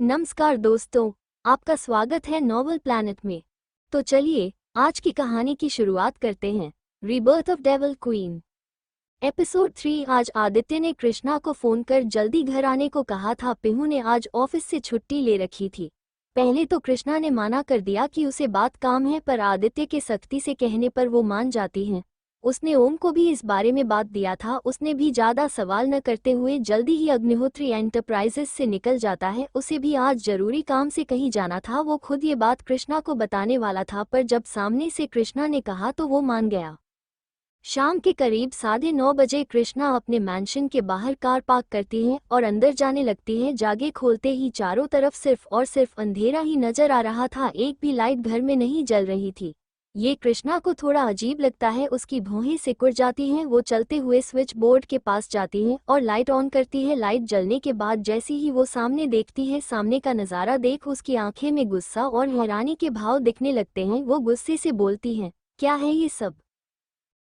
नमस्कार दोस्तों, आपका स्वागत है नॉवल प्लैनेट में। तो चलिए आज की कहानी की शुरुआत करते हैं। Rebirth of devil queen episode 3। आज आदित्य ने कृष्णा को फोन कर जल्दी घर आने को कहा था। पिहू ने आज ऑफिस से छुट्टी ले रखी थी। पहले तो कृष्णा ने माना कर दिया कि उसे बात काम है, पर आदित्य के सख्ती से कहने पर वो मान जाती हैं। उसने ओम को भी इस बारे में बात दिया था। उसने भी ज़्यादा सवाल न करते हुए जल्दी ही अग्निहोत्री एंटरप्राइजेस से निकल जाता है। उसे भी आज जरूरी काम से कहीं जाना था। वो खुद ये बात कृष्णा को बताने वाला था, पर जब सामने से कृष्णा ने कहा तो वो मान गया। शाम के करीब 9:30 बजे कृष्णा अपने मैंशन के बाहर कार पार्क करती है और अंदर जाने लगती है। जागे खोलते ही चारों तरफ सिर्फ और सिर्फ अंधेरा ही नजर आ रहा था। एक भी लाइट घर में नहीं जल रही थी। ये कृष्णा को थोड़ा अजीब लगता है। उसकी भौहें सिकुड़ जाती हैं। वो चलते हुए स्विच बोर्ड के पास जाती है और लाइट ऑन करती है। लाइट जलने के बाद जैसी ही वो सामने देखती है, सामने का नज़ारा देख उसकी आंखें में गुस्सा और हैरानी के भाव दिखने लगते हैं। वो गुस्से से बोलती है, क्या है ये सब?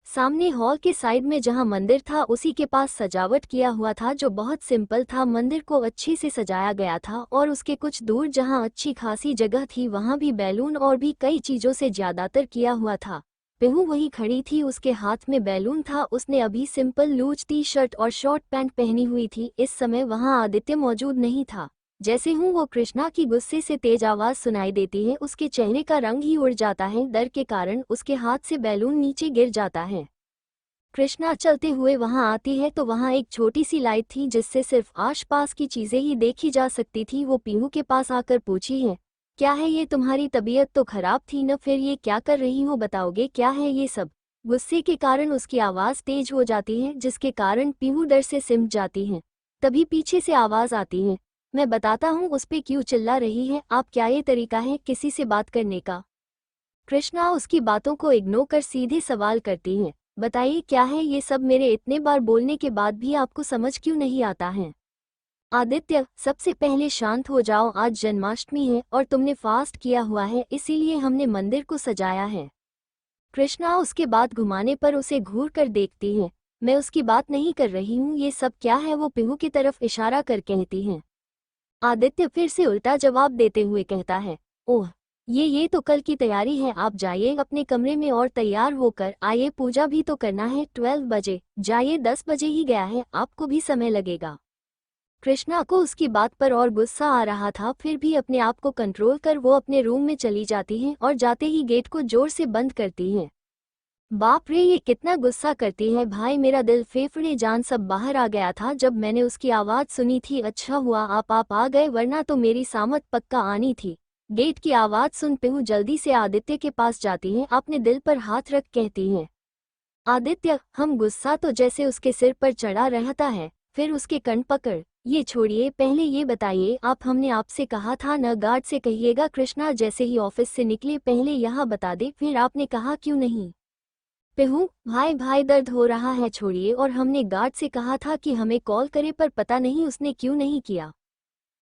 सामने हॉल के साइड में जहां मंदिर था, उसी के पास सजावट किया हुआ था जो बहुत सिंपल था। मंदिर को अच्छे से सजाया गया था और उसके कुछ दूर जहां अच्छी खासी जगह थी, वहां भी बैलून और भी कई चीजों से ज्यादातर किया हुआ था। पिहू वहीं खड़ी थी, उसके हाथ में बैलून था। उसने अभी सिंपल लूज टी शर्ट और शॉर्ट पैंट पहनी हुई थी। इस समय वहां आदित्य मौजूद नहीं था। जैसे हूँ वो कृष्णा की गुस्से से तेज आवाज सुनाई देती है। उसके चेहरे का रंग ही उड़ जाता है। डर के कारण उसके हाथ से बैलून नीचे गिर जाता है। कृष्णा चलते हुए वहां आती है तो वहां एक छोटी सी लाइट थी जिससे सिर्फ आसपास की चीजें ही देखी जा सकती थी। वो पीहू के पास आकर पूछी है, क्या है ये? तुम्हारी तबीयत तो खराब थी न? फिर ये क्या कर रही हो, बताओगे क्या है ये सब? गुस्से के कारण उसकी आवाज तेज हो जाती है, जिसके कारण पीहू डर से सिमट जाती है। तभी पीछे से आवाज आती है, मैं बताता हूँ उस पे क्यों चिल्ला रही है आप? क्या ये तरीका है किसी से बात करने का? कृष्णा उसकी बातों को इग्नोर कर सीधे सवाल करती है, बताइए क्या है ये सब? मेरे इतने बार बोलने के बाद भी आपको समझ क्यों नहीं आता है? आदित्य, सबसे पहले शांत हो जाओ। आज जन्माष्टमी है और तुमने फास्ट किया हुआ है, इसीलिए हमने मंदिर को सजाया है। कृष्णा उसके बात घुमाने पर उसे घूर कर देखती है। मैं उसकी बात नहीं कर रही हूँ, ये सब क्या है? वो पीहू की तरफ इशारा कर कहती है। आदित्य फिर से उल्टा जवाब देते हुए कहता है, ओह, ये तो कल की तैयारी है। आप जाइए अपने कमरे में और तैयार होकर आइए, पूजा भी तो करना है। 12 बजे जाइए, 10 बजे ही गया है, आपको भी समय लगेगा। कृष्णा को उसकी बात पर और गुस्सा आ रहा था, फिर भी अपने आप को कंट्रोल कर वो अपने रूम में चली जाती है और जाते ही गेट को जोर से बंद करती है। बाप रे, ये कितना गुस्सा करती है भाई। मेरा दिल फेफड़े जान सब बाहर आ गया था जब मैंने उसकी आवाज सुनी थी। अच्छा हुआ आप आ गए, वरना तो मेरी सामत पक्का आनी थी। गेट की आवाज सुन पिहू जल्दी से आदित्य के पास जाती है। अपने दिल पर हाथ रख कहती है, आदित्य, हम गुस्सा तो जैसे उसके सिर पर चढ़ा रहता है। फिर उसके कण पकड़, ये छोड़िए, पहले ये बताइए आप, हमने आपसे कहा था न गार्ड से कहिएगा। कृष्णा जैसे ही ऑफिस से निकले, पहले यहाँ बता दे, फिर आपने कहा क्यों नहीं? पिहू, भाई दर्द हो रहा है, छोड़िए। और हमने गार्ड से कहा था कि हमें कॉल करे, पर पता नहीं उसने क्यों नहीं किया।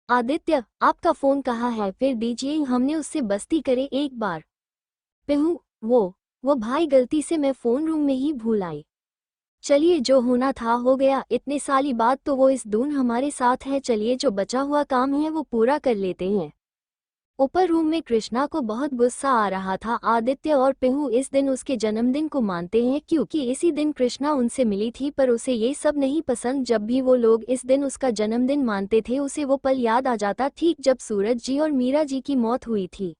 आदित्य, आपका फोन कहाँ है? फिर दीजिए, हमने उससे बस्ती करे एक बार। पिहू, वो भाई, गलती से मैं फोन रूम में ही भूल आई। चलिए, जो होना था हो गया। इतने साली बाद तो वो इस दून हमारे साथ है। चलिए, जो बचा हुआ काम है वो पूरा कर लेते हैं। ऊपर रूम में कृष्णा को बहुत गुस्सा आ रहा था। आदित्य और पिहू इस दिन उसके जन्मदिन को मानते हैं क्योंकि इसी दिन कृष्णा उनसे मिली थी, पर उसे ये सब नहीं पसंद। जब भी वो लोग इस दिन उसका जन्मदिन मानते थे, उसे वो पल याद आ जाता, ठीक जब सूरज जी और मीरा जी की मौत हुई थी।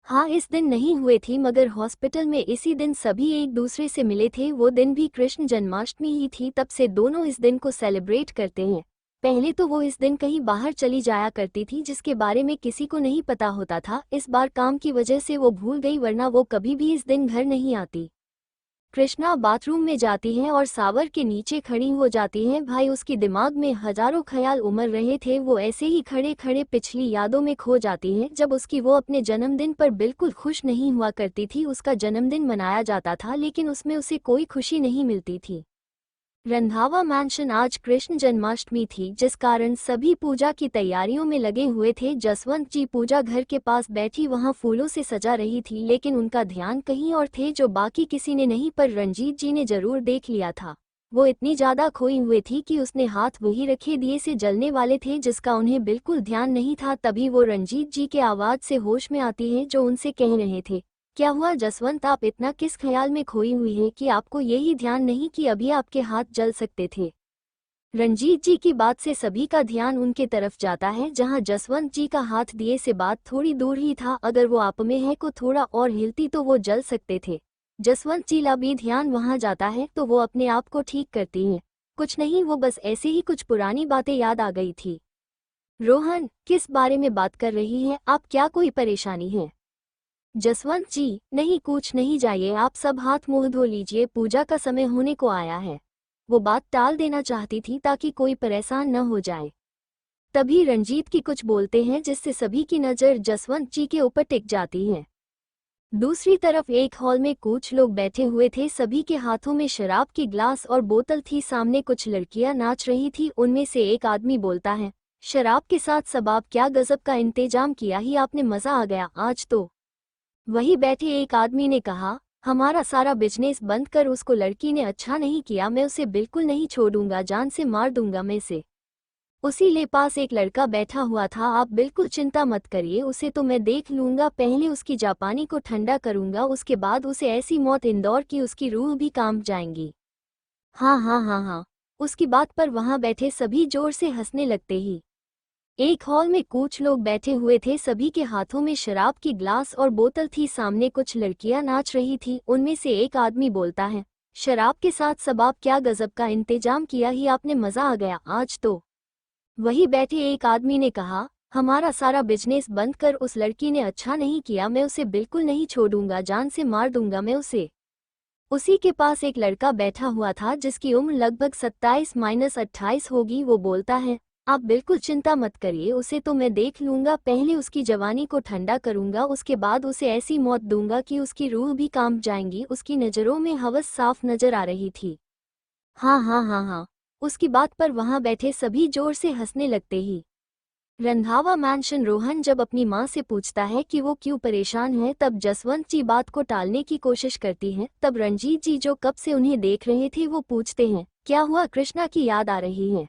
हाँ, इस दिन नहीं हुए थी, मगर हॉस्पिटल में इसी दिन सभी एक दूसरे से मिले थे। वो दिन भी कृष्ण जन्माष्टमी ही थी, तब से दोनों इस दिन को सेलिब्रेट करते हैं। पहले तो वो इस दिन कहीं बाहर चली जाया करती थी, जिसके बारे में किसी को नहीं पता होता था। इस बार काम की वजह से वो भूल गई, वरना वो कभी भी इस दिन घर नहीं आती। कृष्णा बाथरूम में जाती है और सावर के नीचे खड़ी हो जाती है। भाई, उसके दिमाग में हजारों ख्याल उमड़ रहे थे। वो ऐसे ही खड़े खड़े पिछली यादों में खो जाती है, जब उसकी वो अपने जन्मदिन पर बिल्कुल खुश नहीं हुआ करती थी। उसका जन्मदिन मनाया जाता था, लेकिन उसमें उसे कोई खुशी नहीं मिलती थी। रंधावा मैंशन आज कृष्ण जन्माष्टमी थी, जिस कारण सभी पूजा की तैयारियों में लगे हुए थे। जसवंत जी पूजा घर के पास बैठी वहां फूलों से सजा रही थी, लेकिन उनका ध्यान कहीं और थे जो बाकी किसी ने नहीं, पर रंजीत जी ने जरूर देख लिया था। वो इतनी ज्यादा खोई हुई थी कि उसने हाथ वही रखे दिए से जलने वाले थे जिसका उन्हें बिल्कुल ध्यान नहीं था। तभी वो रंजीत जी के आवाज से होश में आती है जो उनसे कह रहे थे, क्या हुआ जसवंत, आप इतना किस ख्याल में खोई हुई है कि आपको यही ध्यान नहीं कि अभी आपके हाथ जल सकते थे। रंजीत जी की बात से सभी का ध्यान उनके तरफ जाता है जहां जसवंत जी का हाथ दिए से बात थोड़ी दूर ही था। अगर वो आप में है को थोड़ा और हिलती तो वो जल सकते थे। जसवंत जी ला भी ध्यान वहां जाता है तो वो अपने आप को ठीक करती हैं। कुछ नहीं, वो बस ऐसे ही कुछ पुरानी बातें याद आ गई थी। रोहन, किस बारे में बात कर रही है आप, क्या कोई परेशानी है? जसवंत जी, नहीं कुछ नहीं, जाइए आप सब हाथ मुंह धो लीजिए, पूजा का समय होने को आया है। वो बात टाल देना चाहती थी ताकि कोई परेशान न हो जाए। तभी रंजीत की कुछ बोलते हैं जिससे सभी की नज़र जसवंत जी के ऊपर टिक जाती है। दूसरी तरफ एक हॉल में कुछ लोग बैठे हुए थे, सभी के हाथों में शराब की ग्लास और बोतल थी। सामने कुछ लड़कियां नाच रही थी। उनमें से एक आदमी बोलता है, शराब के साथ सबाब, क्या गजब का इंतजाम किया ही आपने, मजा आ गया आज तो। वही बैठे एक आदमी ने कहा, हमारा सारा बिजनेस बंद कर, उसको लड़की ने अच्छा नहीं किया, मैं उसे बिल्कुल नहीं छोड़ूंगा, जान से मार दूंगा मैं से। उसी ले पास एक लड़का बैठा हुआ था, आप बिल्कुल चिंता मत करिए, उसे तो मैं देख लूंगा, पहले उसकी जापानी को ठंडा करूंगा, उसके बाद उसे ऐसी मौत इंदौर की उसकी रूह भी कांप जाएंगी। हाँ हाँ हाँ हाँ। उसकी बात पर वहां बैठे सभी जोर से हंसने लगते ही एक हॉल में कुछ लोग बैठे हुए थे, सभी के हाथों में शराब की ग्लास और बोतल थी। सामने कुछ लड़कियां नाच रही थी। उनमें से एक आदमी बोलता है, शराब के साथ सबाब, क्या गजब का इंतजाम किया ही आपने, मजा आ गया आज तो। वही बैठे एक आदमी ने कहा, हमारा सारा बिजनेस बंद कर, उस लड़की ने अच्छा नहीं किया, मैं उसे बिल्कुल नहीं छोड़ूंगा, जान से मार दूंगा मैं उसे। उसी के पास एक लड़का बैठा हुआ था जिसकी उम्र लगभग 27-28 होगी। वो बोलता है, आप बिल्कुल चिंता मत करिए, उसे तो मैं देख लूंगा, पहले उसकी जवानी को ठंडा करूंगा, उसके बाद उसे ऐसी मौत दूंगा कि उसकी रूह भी कांप जाएंगी। उसकी नज़रों में हवस साफ नजर आ रही थी। हाँ हाँ हाँ हाँ। उसकी बात पर वहां बैठे सभी जोर से हंसने लगते ही रंधावा मैंशन रोहन जब अपनी माँ से पूछता है कि वो क्यों परेशान है, तब जसवंत जी बात को टालने की कोशिश करती हैं। तब रंजीत जी जो कब से उन्हें देख रहे थे वो पूछते हैं, क्या हुआ, कृष्णा की याद आ रही है?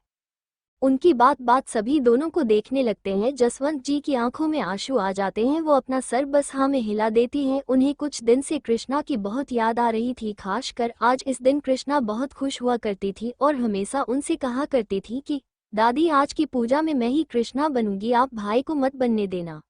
उनकी बात बात सभी दोनों को देखने लगते हैं। जसवंत जी की आंखों में आंसू आ जाते हैं, वो अपना सर बस हाँ में हिला देती हैं। उन्हें कुछ दिन से कृष्णा की बहुत याद आ रही थी, खासकर आज इस दिन कृष्णा बहुत खुश हुआ करती थी और हमेशा उनसे कहा करती थी कि दादी आज की पूजा में मैं ही कृष्णा बनूंगी, आप भाई को मत बनने देना।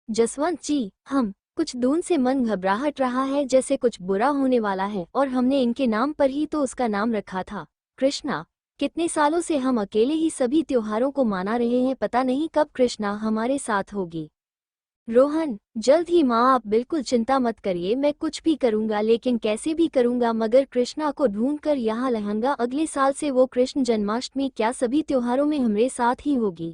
जसवंत जी, हम कुछ दून से मन घबराहट रहा है, जैसे कुछ बुरा होने वाला है, और हमने इनके नाम पर ही तो उसका नाम रखा था, कृष्णा। कितने सालों से हम अकेले ही सभी त्योहारों को मना रहे हैं, पता नहीं कब कृष्णा हमारे साथ होगी। रोहन, जल्द ही माँ, आप बिल्कुल चिंता मत करिए, मैं कुछ भी करूंगा, लेकिन कैसे भी करूंगा, मगर कृष्णा को ढूंढकर यहाँ लाऊंगा। अगले साल से वो कृष्ण जन्माष्टमी, क्या सभी त्योहारों में हमारे साथ ही होगी।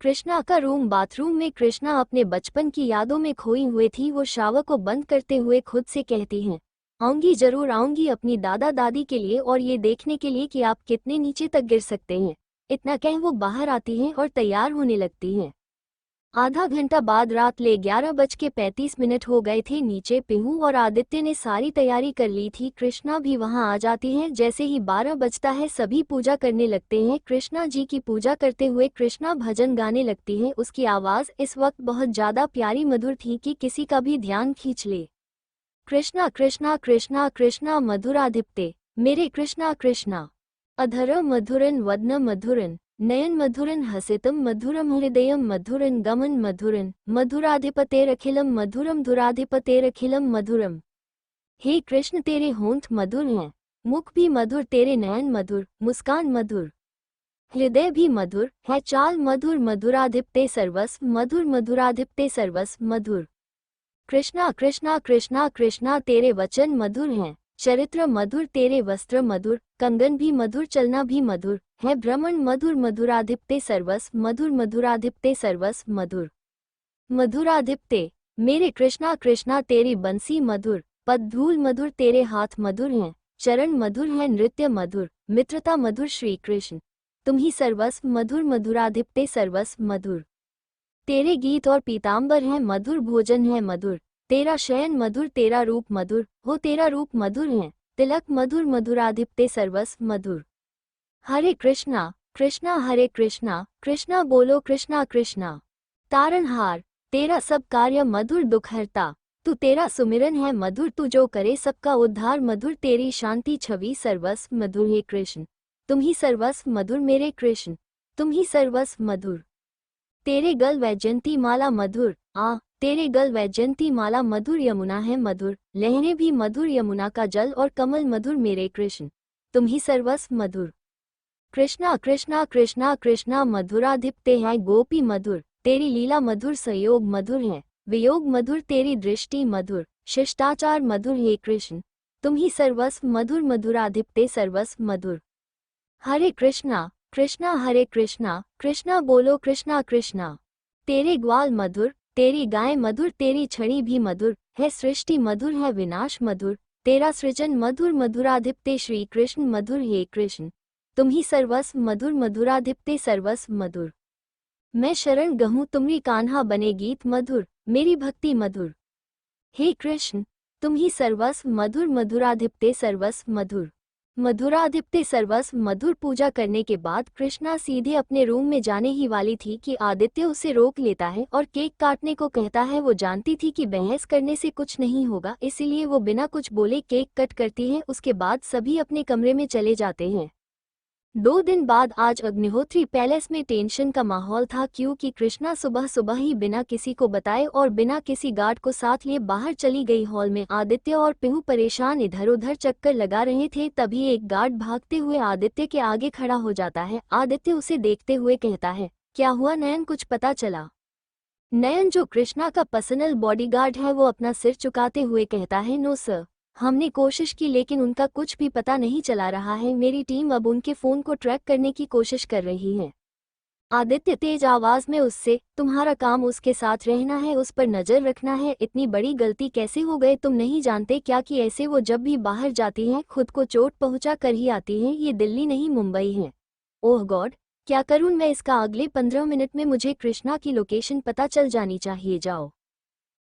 कृष्णा का रूम बाथरूम में कृष्णा अपने बचपन की यादों में खोई हुई थी। वो शावर को बंद करते हुए खुद से कहती हैं, आऊंगी, जरूर आऊंगी अपनी दादा दादी के लिए और ये देखने के लिए कि आप कितने नीचे तक गिर सकते हैं। इतना कह वो बाहर आती हैं और तैयार होने लगती हैं। आधा घंटा बाद रात ले 11:35 हो गए थे। नीचे पिहू और आदित्य ने सारी तैयारी कर ली थी। कृष्णा भी वहां आ जाती हैं। जैसे ही 12 बजता है सभी पूजा करने लगते हैं। कृष्णा जी की पूजा करते हुए कृष्णा भजन गाने लगती है। उसकी आवाज इस वक्त बहुत ज्यादा प्यारी मधुर थी कि किसी का भी ध्यान खींच ले। कृष्णा कृष्णा कृष्णा कृष्णा मधुराधिपते, मेरे कृष्णा कृष्णा। अधर मधुरन वदन मधुरन नयन मधुरन हसितम मधुरम हृदयम मधुरन गमन मधुरन मधुराधिपतेरखिलम मधुरम धुराधिपतेरखिलम मधुरम। हे कृष्ण, तेरे होंठ मधुर हैं, मुख भी मधुर, तेरे नयन मधुर, मुस्कान मधुर, हृदय भी मधुर है, चाल मधुर, मधुराधिपते सर्वस्व मधुर, मधुराधिपते सर्वस्व मधुर। कृष्णा कृष्णा कृष्णा कृष्णा, तेरे वचन मधुर हैं, चरित्र मधुर, तेरे वस्त्र मधुर, कंगन भी मधुर, चलना भी मधुर है, भ्रमण मधुर, मधुराधिपते सर्वस्व मधुर, मधुराधिपते सर्वस्व मधुर। मधुराधिपते, मेरे कृष्णा कृष्णा, तेरी बंसी मधुर, पद धूल मधुर, तेरे हाथ मधुर हैं, चरण मधुर हैं, नृत्य मधुर, मित्रता मधुर, श्री कृष्ण तुम ही सर्वस्व मधुर, मधुराधिपते सर्वस्व मधुर। तेरे गीत और पीताम्बर हैं मधुर, भोजन है मधुर, तेरा शयन मधुर, तेरा रूप मधुर हो, तेरा रूप मधुर है, तिलक मधुर मधुराधिपते सर्वस्व मधुर। हरे कृष्णा कृष्णा हरे कृष्णा कृष्णा बोलो कृष्णा कृष्णा। तारणहार तेरा सब कार्य मधुर दुखहरता, तू तेरा सुमिरन है मधुर, तू जो करे सबका उद्धार मधुर, तेरी शांति छवि सर्वस्व मधुर। हे कृष्ण तुम ही सर्वस्व मधुर, मेरे कृष्ण तुम ही सर्वस्व मधुर। तेरे गल वैजयंती माला मधुर, तेरे गल वैजयंती माला मधुर, यमुना है मधुर, लहरें भी मधुर, यमुना का जल और कमल मधुर, मेरे कृष्ण तुम ही सर्वस्व मधुर। कृष्णा कृष्णा कृष्णा कृष्णा मधुराधिपते है गोपी मधुर, तेरी लीला मधुर, संयोग मधुर है, वियोग मधुर, तेरी दृष्टि मधुर, शिष्टाचार मधुर। हे कृष्ण तुम ही सर्वस्व मधुर, मधुराधिपते सर्वस्व मधुर। हरे कृष्णा कृष्णा हरे कृष्णा कृष्णा बोलो कृष्णा कृष्णा। तेरे ग्वाल मधुर, तेरी गाय मधुर, तेरी छड़ी भी मधुर है, सृष्टि मधुर है, विनाश मधुर, तेरा सृजन मधुर, मधुराधिपते श्री कृष्ण मधुर। हे कृष्ण तुम ही सर्वस्व मधुर, मधुराधिपते सर्वस्व मधुर। मैं शरण गहूँ तुमरी, कान्हा बने गीत मधुर, मेरी भक्ति मधुर। हे कृष्ण तुम ही सर्वस्व मधुर, मधुराधिपते सर्वस्व मधुर। मधुराधिपते सर्वस्व मधुर। पूजा करने के बाद कृष्णा सीधे अपने रूम में जाने ही वाली थी कि आदित्य उसे रोक लेता है और केक काटने को कहता है। वो जानती थी कि बहस करने से कुछ नहीं होगा, इसीलिए वो बिना कुछ बोले केक कट करती है। उसके बाद सभी अपने कमरे में चले जाते हैं। 2 दिन बाद आज अग्निहोत्री पैलेस में टेंशन का माहौल था, क्योंकि कृष्णा सुबह सुबह ही बिना किसी को बताए और बिना किसी गार्ड को साथ लिए बाहर चली गई। हॉल में आदित्य और पिहू परेशान इधर उधर चक्कर लगा रहे थे। तभी एक गार्ड भागते हुए आदित्य के आगे खड़ा हो जाता है। आदित्य उसे देखते हुए कहता है, क्या हुआ नयन, कुछ पता चला? नयन जो कृष्णा का पर्सनल बॉडीगार्ड है वो अपना सिर चुकाते हुए कहता है, नो सर, हमने कोशिश की लेकिन उनका कुछ भी पता नहीं चला रहा है। मेरी टीम अब उनके फोन को ट्रैक करने की कोशिश कर रही है। आदित्य तेज आवाज में उससे, तुम्हारा काम उसके साथ रहना है, उस पर नजर रखना है। इतनी बड़ी गलती कैसे हो गए, तुम नहीं जानते क्या कि ऐसे वो जब भी बाहर जाती हैं खुद को चोट पहुंचा कर ही आती हैं। ये दिल्ली नहीं मुंबई है। ओह गॉड, क्या करूं मैं इसका? अगले 15 मिनट में मुझे कृष्णा की लोकेशन पता चल जानी चाहिए, जाओ।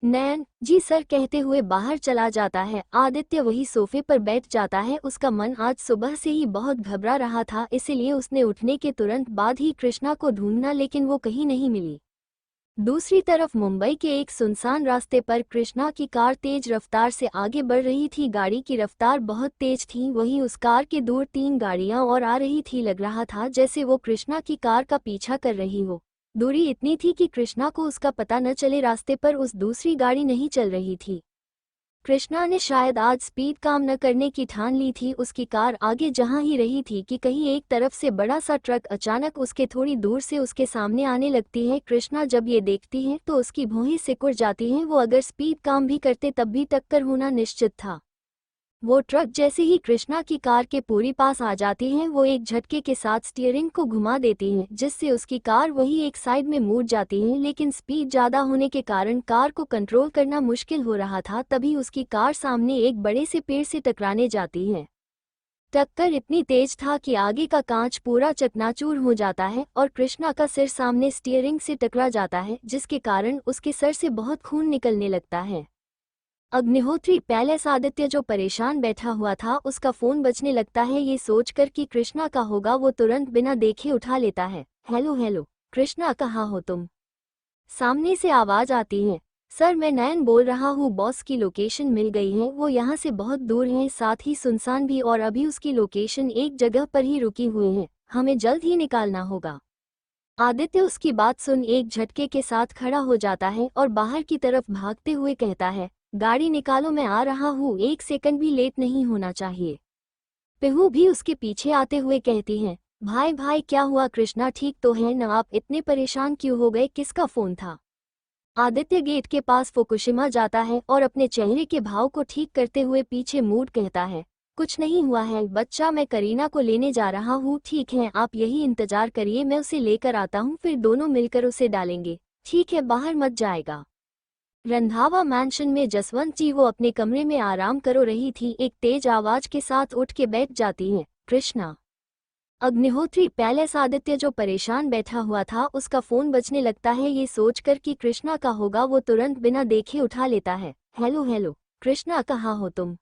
नयन जी सर कहते हुए बाहर चला जाता है। आदित्य वही सोफे पर बैठ जाता है। उसका मन आज सुबह से ही बहुत घबरा रहा था, इसीलिए उसने उठने के तुरंत बाद ही कृष्णा को ढूंढना, लेकिन वो कहीं नहीं मिली। दूसरी तरफ मुंबई के एक सुनसान रास्ते पर कृष्णा की कार तेज रफ्तार से आगे बढ़ रही थी। गाड़ी की रफ्तार बहुत तेज थी, वहीं उस कार के दूर 3 गाड़ियां और आ रही थी। लग रहा था जैसे वो कृष्णा की कार का पीछा कर रही हो। दूरी इतनी थी कि कृष्णा को उसका पता न चले। रास्ते पर उस दूसरी गाड़ी नहीं चल रही थी। कृष्णा ने शायद आज स्पीड काम न करने की ठान ली थी। उसकी कार आगे जहां ही रही थी कि कहीं एक तरफ से बड़ा सा ट्रक अचानक उसके थोड़ी दूर से उसके सामने आने लगती है। कृष्णा जब ये देखती है तो उसकी भौहें सिकुड़ जाती हैं। वो अगर स्पीड काम भी करते तब भी टक्कर होना निश्चित था। वो ट्रक जैसे ही कृष्णा की कार के पूरी पास आ जाती है, वो एक झटके के साथ स्टीयरिंग को घुमा देती है, जिससे उसकी कार वही एक साइड में मुड़ जाती है। लेकिन स्पीड ज्यादा होने के कारण कार को कंट्रोल करना मुश्किल हो रहा था। तभी उसकी कार सामने एक बड़े से पेड़ से टकराने जाती है। टक्कर इतनी तेज था कि आगे का कांच पूरा चकनाचूर हो जाता है और कृष्णा का सिर सामने स्टीयरिंग से टकरा जाता है, जिसके कारण उसके सर से बहुत खून निकलने लगता है। अग्निहोत्री पैलेस आदित्य जो परेशान बैठा हुआ था, उसका फोन बजने लगता है। ये सोचकर कि कृष्णा का होगा, वो तुरंत बिना देखे उठा लेता है। हेलो हेलो कृष्णा, कहाँ हो तुम? सामने से आवाज आती है। सर मैं नयन बोल रहा हूँ, बॉस की लोकेशन मिल गई है, वो यहाँ से बहुत दूर है, साथ ही सुनसान भी, और अभी उसकी लोकेशन एक जगह पर ही रुकी हुई है, हमें जल्द ही निकालना होगा। आदित्य उसकी बात सुन एक झटके के साथ खड़ा हो जाता है और बाहर की तरफ भागते हुए कहता है, गाड़ी निकालो, मैं आ रहा हूँ, 1 सेकंड भी लेट नहीं होना चाहिए। पिहू भी उसके पीछे आते हुए कहती हैं, भाई भाई क्या हुआ, कृष्णा ठीक तो है न? आप इतने परेशान क्यों हो गए, किसका फोन था? आदित्य गेट के पास फुकुशिमा जाता है और अपने चेहरे के भाव को ठीक करते हुए पीछे मुड़ कहता है, कुछ नहीं हुआ है बच्चा, मैं करीना को लेने जा रहा हूँ। ठीक है, आप यही इंतजार करिए, मैं उसे लेकर आता हूँ, फिर दोनों मिलकर उसे डालेंगे। ठीक है, बाहर मत जाएगा। रंधावा मैंशन में जसवंत जी वो अपने कमरे में आराम करो रही थी, एक तेज आवाज के साथ उठ के बैठ जाती हैं, कृष्णा। अग्निहोत्री पैलेस आदित्य जो परेशान बैठा हुआ था, उसका फोन बजने लगता है। ये सोचकर कि कृष्णा का होगा, वो तुरंत बिना देखे उठा लेता है। हेलो हेलो कृष्णा, कहाँ हो तुम?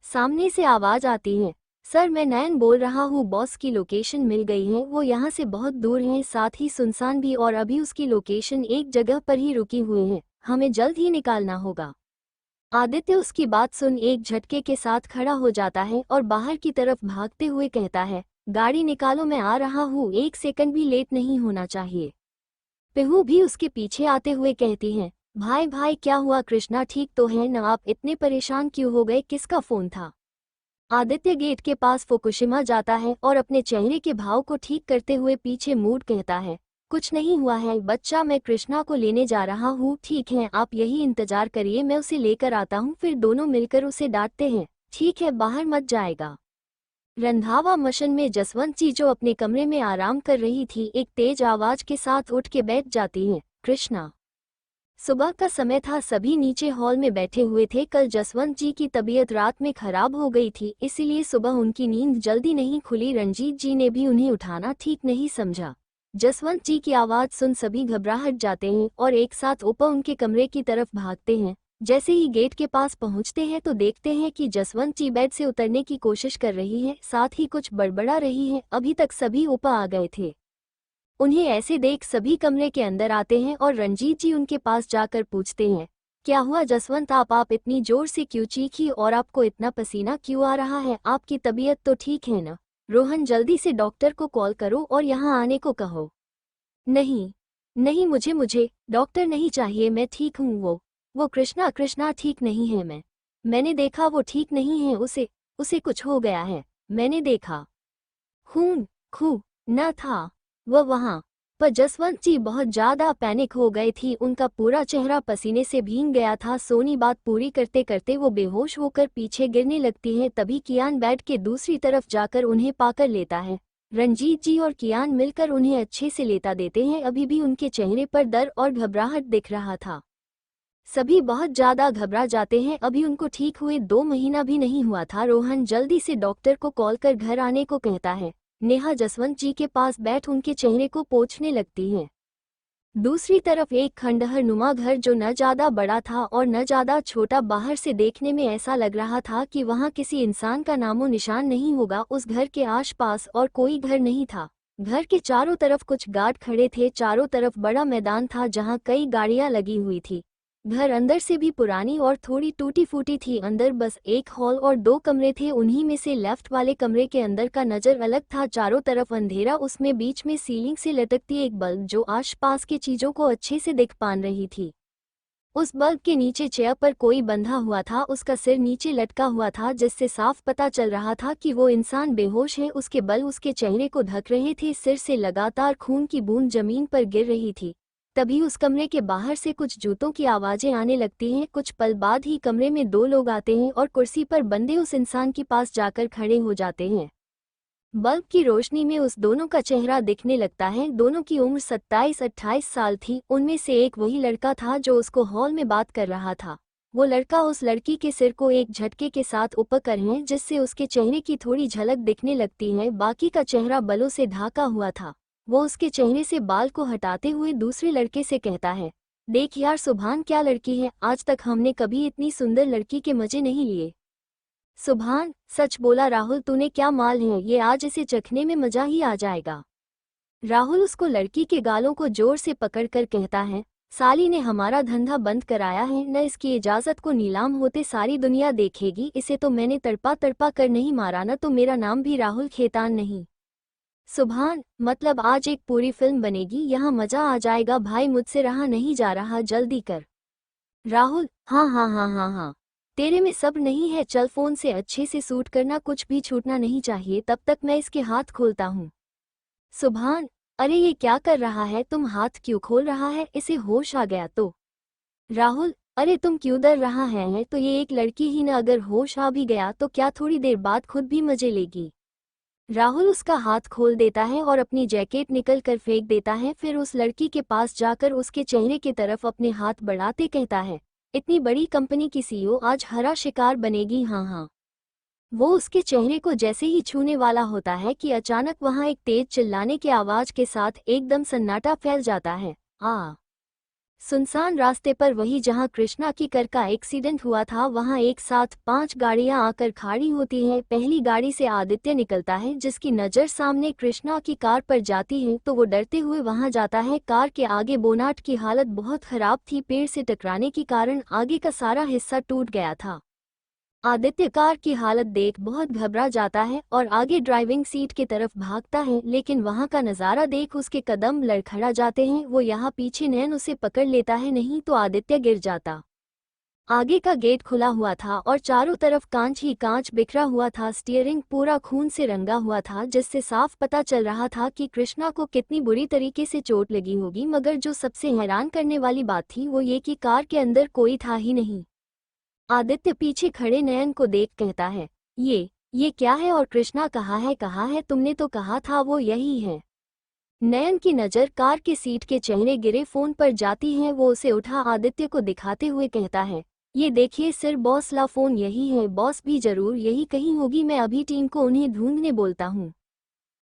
सामने से आवाज आती है, सर मैं नयन बोल रहा हूँ, बॉस की लोकेशन मिल गई है, वो यहाँ से बहुत दूर है, साथ ही सुनसान भी, और अभी उसकी लोकेशन एक जगह पर ही रुकी हुई है, हमें जल्द ही निकालना होगा। आदित्य उसकी बात सुन एक झटके के साथ खड़ा हो जाता है और बाहर की तरफ भागते हुए कहता है, गाड़ी निकालो, मैं आ रहा हूँ, 1 सेकंड भी लेट नहीं होना चाहिए। पिहू भी उसके पीछे आते हुए कहती हैं, भाई भाई क्या हुआ, कृष्णा ठीक तो है न, आप इतने परेशान क्यों हो गए, किसका फोन था। आदित्य गेट के पास फुकुशिमा जाता है और अपने चेहरे के भाव को ठीक करते हुए पीछे मूड कहता है, कुछ नहीं हुआ है बच्चा, मैं कृष्णा को लेने जा रहा हूँ, ठीक है आप यही इंतजार करिए, मैं उसे लेकर आता हूँ, फिर दोनों मिलकर उसे डांटते हैं, ठीक है बाहर मत जाएगा। रंधावा मशन में जसवंत जी जो अपने कमरे में आराम कर रही थी, एक तेज आवाज के साथ उठ के बैठ जाती हैं, कृष्णा। सुबह का समय था, सभी नीचे हॉल में बैठे हुए थे। कल जसवंत जी की तबीयत रात में खराब हो गई थी, इसीलिए सुबह उनकी नींद जल्दी नहीं खुली। रंजीत जी ने भी उन्हें उठाना ठीक नहीं समझा। जसवंत जी की आवाज सुन सभी घबराहट जाते हैं और एक साथ ऊपर उनके कमरे की तरफ भागते हैं। जैसे ही गेट के पास पहुंचते हैं तो देखते हैं कि जसवंत जी बेड से उतरने की कोशिश कर रही है, साथ ही कुछ बड़बड़ा रही है। अभी तक सभी ऊपर आ गए थे। उन्हें ऐसे देख सभी कमरे के अंदर आते हैं और रंजीत जी उनके पास जाकर पूछते हैं, क्या हुआ जसवंत, आप इतनी जोर से क्यों चीखी और आपको इतना पसीना क्यों आ रहा है, आपकी तबीयत तो ठीक है ना। रोहन जल्दी से डॉक्टर को कॉल करो और यहाँ आने को कहो। नहीं नहीं, मुझे डॉक्टर नहीं चाहिए, मैं ठीक हूँ। वो कृष्णा ठीक नहीं है, मैंने देखा वो ठीक नहीं है, उसे कुछ हो गया है, मैंने देखा खून खून न था वह वहाँ पर। जसवंत जी बहुत ज्यादा पैनिक हो गए थी, उनका पूरा चेहरा पसीने से भीग गया था। सोनी बात पूरी करते करते वो बेहोश होकर पीछे गिरने लगती है। तभी कियान बेड के दूसरी तरफ जाकर उन्हें पाकर लेता है। रंजीत जी और कियान मिलकर उन्हें अच्छे से लेटा देते हैं। अभी भी उनके चेहरे पर डर और घबराहट दिख रहा था। सभी बहुत ज्यादा घबरा जाते हैं। अभी उनको ठीक हुए 2 महीना भी नहीं हुआ था। रोहन जल्दी से डॉक्टर को कॉल कर घर आने को कहता है। नेहा जसवंत जी के पास बैठ उनके चेहरे को पोंछने लगती है। दूसरी तरफ एक खंडहर नुमा घर जो न ज्यादा बड़ा था और न ज्यादा छोटा, बाहर से देखने में ऐसा लग रहा था कि वहां किसी इंसान का नामो निशान नहीं होगा। उस घर के आसपास और कोई घर नहीं था। घर के चारों तरफ कुछ गार्ड खड़े थे। चारों तरफ बड़ा मैदान था जहां कई गाड़ियां लगी हुई थी। घर अंदर से भी पुरानी और थोड़ी टूटी फूटी थी। अंदर बस एक हॉल और 2 कमरे थे। उन्हीं में से लेफ्ट वाले कमरे के अंदर का नजर अलग था। चारों तरफ अंधेरा, उसमें बीच में सीलिंग से लटकती एक बल्ब जो आसपास के चीजों को अच्छे से दिख पा रही थी। उस बल्ब के नीचे चेयर पर कोई बंधा हुआ था, उसका सिर नीचे लटका हुआ था, जिससे साफ पता चल रहा था कि वो इंसान बेहोश है। उसके बल उसके चेहरे को ढक रहे थे। सिर से लगातार खून की बूंद जमीन पर गिर रही थी। तभी उस कमरे के बाहर से कुछ जूतों की आवाजें आने लगती हैं। कुछ पल बाद ही कमरे में 2 लोग आते हैं और कुर्सी पर बंधे उस इंसान के पास जाकर खड़े हो जाते हैं। बल्ब की रोशनी में उस दोनों का चेहरा दिखने लगता है। दोनों की उम्र 27-28 साल थी। उनमें से एक वही लड़का था जो उसको हॉल में बात कर रहा था। वो लड़का उस लड़की के सिर को एक झटके के साथ ऊपर कर है, जिससे उसके चेहरे की थोड़ी झलक दिखने लगती है। बाकी का चेहरा बालों से ढाका हुआ था। वो उसके चेहरे से बाल को हटाते हुए दूसरे लड़के से कहता है, देख यार सुभान, क्या लड़की है, आज तक हमने कभी इतनी सुंदर लड़की के मजे नहीं लिए। सुभान, सच बोला राहुल, तूने क्या माल है, ये आज इसे चखने में मजा ही आ जाएगा। राहुल उसको लड़की के गालों को जोर से पकड़कर कहता है, साली ने हमारा धंधा बंद कराया है न, इसकी इजाजत को नीलाम होते सारी दुनिया देखेगी। इसे तो मैंने तड़पा तड़पा कर नहीं मारा न, तो मेरा नाम भी राहुल खेतान नहीं। सुभान, मतलब आज एक पूरी फिल्म बनेगी, यहाँ मजा आ जाएगा भाई, मुझसे रहा नहीं जा रहा, जल्दी कर। राहुल, हाँ हाँ हाँ हाँ हाँ, तेरे में सब नहीं है, चल फोन से अच्छे से शूट करना, कुछ भी छूटना नहीं चाहिए, तब तक मैं इसके हाथ खोलता हूँ। सुभान, अरे ये क्या कर रहा है, तुम हाथ क्यों खोल रहा है, इसे होश आ गया तो। राहुल, अरे तुम क्यों डर रहा है, तो ये एक लड़की ही न, अगर होश आ भी गया तो क्या थोड़ी देर बाद खुद भी मजे लेगी। राहुल उसका हाथ खोल देता है और अपनी जैकेट निकल कर फेंक देता है। फिर उस लड़की के पास जाकर उसके चेहरे की तरफ अपने हाथ बढ़ाते कहता है, इतनी बड़ी कंपनी की सीईओ आज हरा शिकार बनेगी। हाँ हाँ। वो उसके चेहरे को जैसे ही छूने वाला होता है कि अचानक वहां एक तेज चिल्लाने की आवाज के साथ एकदम सन्नाटा फैल जाता है। आ सुनसान रास्ते पर वही जहां कृष्णा की कार का एक्सीडेंट हुआ था वहां एक साथ 5 गाड़ियां आकर खड़ी होती हैं। पहली गाड़ी से आदित्य निकलता है जिसकी नज़र सामने कृष्णा की कार पर जाती है तो वो डरते हुए वहां जाता है। कार के आगे बोनाट की हालत बहुत खराब थी, पेड़ से टकराने के कारण आगे का सारा हिस्सा टूट गया था। आदित्य कार की हालत देख बहुत घबरा जाता है और आगे ड्राइविंग सीट की तरफ भागता है, लेकिन वहां का नज़ारा देख उसके कदम लड़खड़ा जाते हैं। वो यहाँ पीछे नैन उसे पकड़ लेता है, नहीं तो आदित्य गिर जाता। आगे का गेट खुला हुआ था और चारों तरफ कांच ही कांच बिखरा हुआ था। स्टीयरिंग पूरा खून से रंगा हुआ था जिससे साफ पता चल रहा था कि कृष्णा को कितनी बुरी तरीके से चोट लगी होगी। मगर जो सबसे हैरान करने वाली बात थी वो ये कि कार के अंदर कोई था ही नहीं। आदित्य पीछे खड़े नयन को देख कहता है, ये क्या है और कृष्णा कहाँ है? तुमने तो कहा था वो यही है। नयन की नज़र कार के सीट के चेहरे गिरे फोन पर जाती है। वो उसे उठा आदित्य को दिखाते हुए कहता है, ये देखिए सर, बॉस ला फोन यही है। बॉस भी जरूर यही कहीं होगी, मैं अभी टीम को उन्हें ढूंढने बोलता हूँ।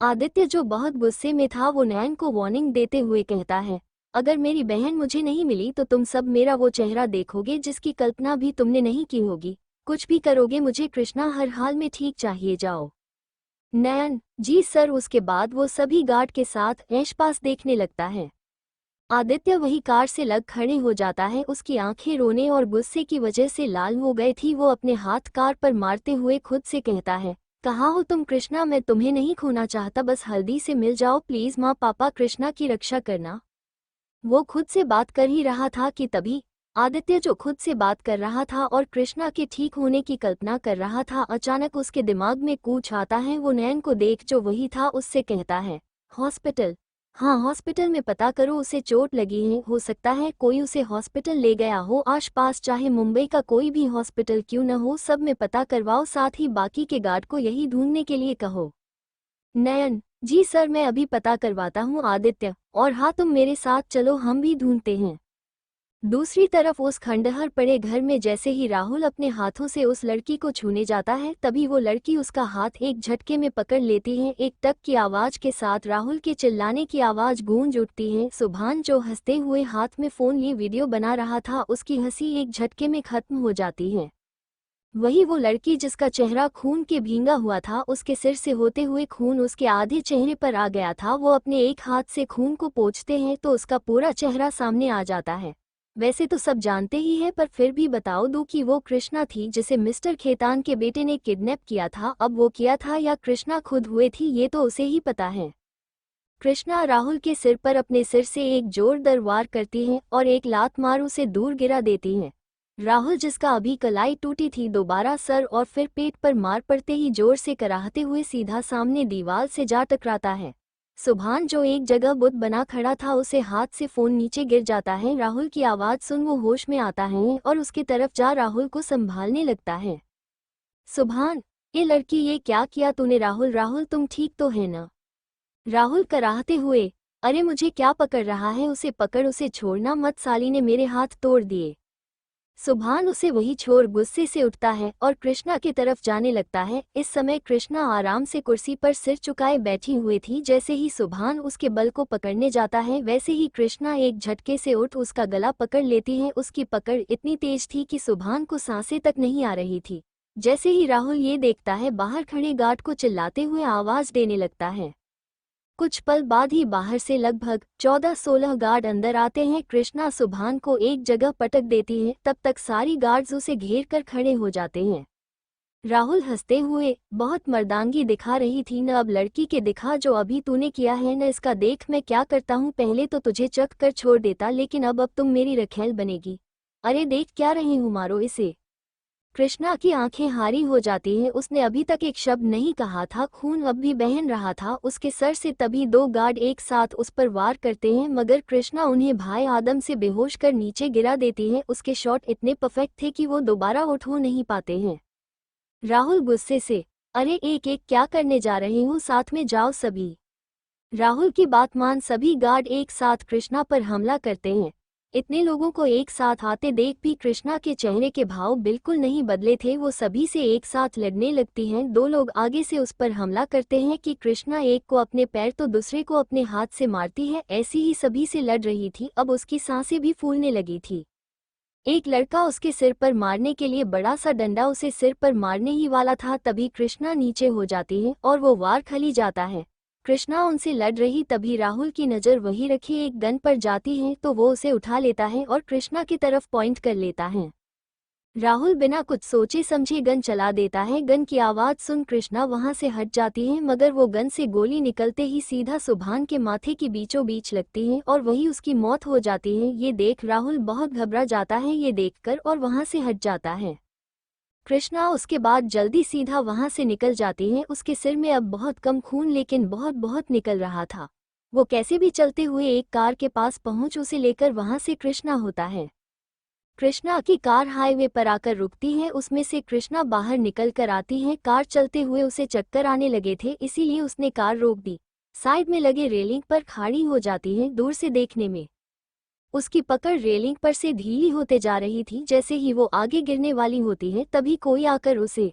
आदित्य जो बहुत गुस्से में था वो नयन को वार्निंग देते हुए कहता है, अगर मेरी बहन मुझे नहीं मिली तो तुम सब मेरा वो चेहरा देखोगे जिसकी कल्पना भी तुमने नहीं की होगी। कुछ भी करोगे, मुझे कृष्णा हर हाल में ठीक चाहिए। जाओ। नयन, जी सर। उसके बाद वो सभी गार्ड के साथ ऐश पास देखने लगता है। आदित्य वही कार से लग खड़े हो जाता है। उसकी आंखें रोने और गुस्से की वजह से लाल हो गई थी। वो अपने हाथ कार पर मारते हुए खुद से कहता है, कहाँ हो तुम कृष्णा? मैं तुम्हें नहीं खोना चाहता, बस हल्दी से मिल जाओ प्लीज। माँ पापा, कृष्णा की रक्षा करना। वो खुद से बात कर ही रहा था कि तभी आदित्य जो खुद से बात कर रहा था और कृष्णा के ठीक होने की कल्पना कर रहा था, अचानक उसके दिमाग में कूच आता है। वो नयन को देख जो वही था उससे कहता है, हॉस्पिटल? हाँ, हॉस्पिटल में पता करो, उसे चोट लगी है। हो सकता है कोई उसे हॉस्पिटल ले गया हो आसपास, चाहे मुंबई का कोई भी हॉस्पिटल क्यों न हो, सब में पता करवाओ। साथ ही बाकी के गार्ड को यही ढूंढने के लिए कहो। नयन, जी सर, मैं अभी पता करवाता हूँ। आदित्य, और हाँ तुम मेरे साथ चलो, हम भी ढूंढते हैं। दूसरी तरफ उस खंडहर पड़े घर में जैसे ही राहुल अपने हाथों से उस लड़की को छूने जाता है तभी वो लड़की उसका हाथ एक झटके में पकड़ लेती है। एक टक की आवाज के साथ राहुल के चिल्लाने की आवाज गूंज उठती है। सुभान जो हंसते हुए हाथ में फोन लिए वीडियो बना रहा था, उसकी हंसी एक झटके में खत्म हो जाती है। वही वो लड़की जिसका चेहरा खून के भींगा हुआ था, उसके सिर से होते हुए खून उसके आधे चेहरे पर आ गया था। वो अपने एक हाथ से खून को पोंछते हैं तो उसका पूरा चेहरा सामने आ जाता है। वैसे तो सब जानते ही है, पर फिर भी बताओ दूं कि वो कृष्णा थी जिसे मिस्टर खेतान के बेटे ने किडनैप किया था। अब वो किया था या कृष्णा खुद हुए थी, ये तो उसे ही पता है। कृष्णा राहुल के सिर पर अपने सिर से एक जोरदार वार करती है और एक लात मार उसे दूर गिरा देती है। राहुल, जिसका अभी कलाई टूटी थी, दोबारा सर और फिर पेट पर मार पड़ते ही जोर से कराहते हुए सीधा सामने दीवार से जा टकराता है। सुभान जो एक जगह बुत बना खड़ा था, उसे हाथ से फोन नीचे गिर जाता है। राहुल की आवाज सुन वो होश में आता है और उसकी तरफ जा राहुल को संभालने लगता है। सुभान, ये लड़की, ये क्या किया तूने? राहुल, राहुल तुम ठीक तो है ना? राहुल कराहते हुए, अरे मुझे क्या पकड़ रहा है? उसे पकड़, उसे छोड़ना मत, साली ने मेरे हाथ तोड़ दिए। सुभान उसे वही छोड़ गुस्से से उठता है और कृष्णा की तरफ जाने लगता है। इस समय कृष्णा आराम से कुर्सी पर सिर चुकाए बैठी हुई थी। जैसे ही सुभान उसके बल को पकड़ने जाता है वैसे ही कृष्णा एक झटके से उठ उसका गला पकड़ लेती है। उसकी पकड़ इतनी तेज थी कि सुभान को सांसें तक नहीं आ रही थी। जैसे ही राहुल ये देखता है, बाहर खड़े गार्ड को चिल्लाते हुए आवाज देने लगता है। कुछ पल बाद ही बाहर से लगभग 14-16 गार्ड अंदर आते हैं। कृष्णा सुभान को एक जगह पटक देती है, तब तक सारी गार्ड्स उसे घेर कर खड़े हो जाते हैं। राहुल हंसते हुए, बहुत मर्दांगी दिखा रही थी न, अब लड़की के दिखा जो अभी तूने किया है न, इसका देख मैं क्या करता हूँ। पहले तो तुझे चक कर छोड़ देता, लेकिन अब तुम मेरी रखेल बनेगी। अरे देख क्या रही हूँ, मारो इसे। कृष्णा की आंखें हारी हो जाती हैं। उसने अभी तक एक शब्द नहीं कहा था, खून अब भी बहन रहा था उसके सर से। तभी दो गार्ड एक साथ उस पर वार करते हैं, मगर कृष्णा उन्हें भाई आदम से बेहोश कर नीचे गिरा देती है। उसके शॉट इतने परफेक्ट थे कि वो दोबारा उठ हो नहीं पाते हैं। राहुल गुस्से से, अरे एक एक क्या करने जा रहे हो, साथ में जाओ सभी। राहुल की बात मान सभी गार्ड एक साथ कृष्णा पर हमला करते हैं। इतने लोगों को एक साथ आते देख भी कृष्णा के चेहरे के भाव बिल्कुल नहीं बदले थे। वो सभी से एक साथ लड़ने लगती हैं। दो लोग आगे से उस पर हमला करते हैं कि कृष्णा एक को अपने पैर तो दूसरे को अपने हाथ से मारती है। ऐसी ही सभी से लड़ रही थी। अब उसकी सांसें भी फूलने लगी थी। एक लड़का उसके सिर पर मारने के लिए बड़ा सा डंडा उसे सिर पर मारने ही वाला था, तभी कृष्णा नीचे हो जाती है और वो वार खली जाता है। कृष्णा उनसे लड़ रही तभी राहुल की नज़र वही रखी एक गन पर जाती है तो वो उसे उठा लेता है और कृष्णा की तरफ पॉइंट कर लेता है। राहुल बिना कुछ सोचे समझे गन चला देता है। गन की आवाज़ सुन कृष्णा वहां से हट जाती है, मगर वो गन से गोली निकलते ही सीधा सुभान के माथे के बीचों बीच लगती है और वही उसकी मौत हो जाती है। ये देख राहुल बहुत घबरा जाता है ये देखकर और वहां से हट जाता है। कृष्णा उसके बाद जल्दी सीधा वहां से निकल जाती है। उसके सिर में अब बहुत कम खून लेकिन बहुत बहुत निकल रहा था। वो कैसे भी चलते हुए एक कार के पास पहुंच उसे लेकर वहां से कृष्णा होता है। कृष्णा की कार हाईवे पर आकर रुकती है। उसमें से कृष्णा बाहर निकल कर आती है। कार चलते हुए उसे चक्कर आने लगे थे, इसीलिए उसने कार रोक दी। साइड में लगे रेलिंग पर खड़ी हो जाती है। दूर से देखने में उसकी पकड़ रेलिंग पर से ढीली होते जा रही थी। जैसे ही वो आगे गिरने वाली होती है तभी कोई आकर उसे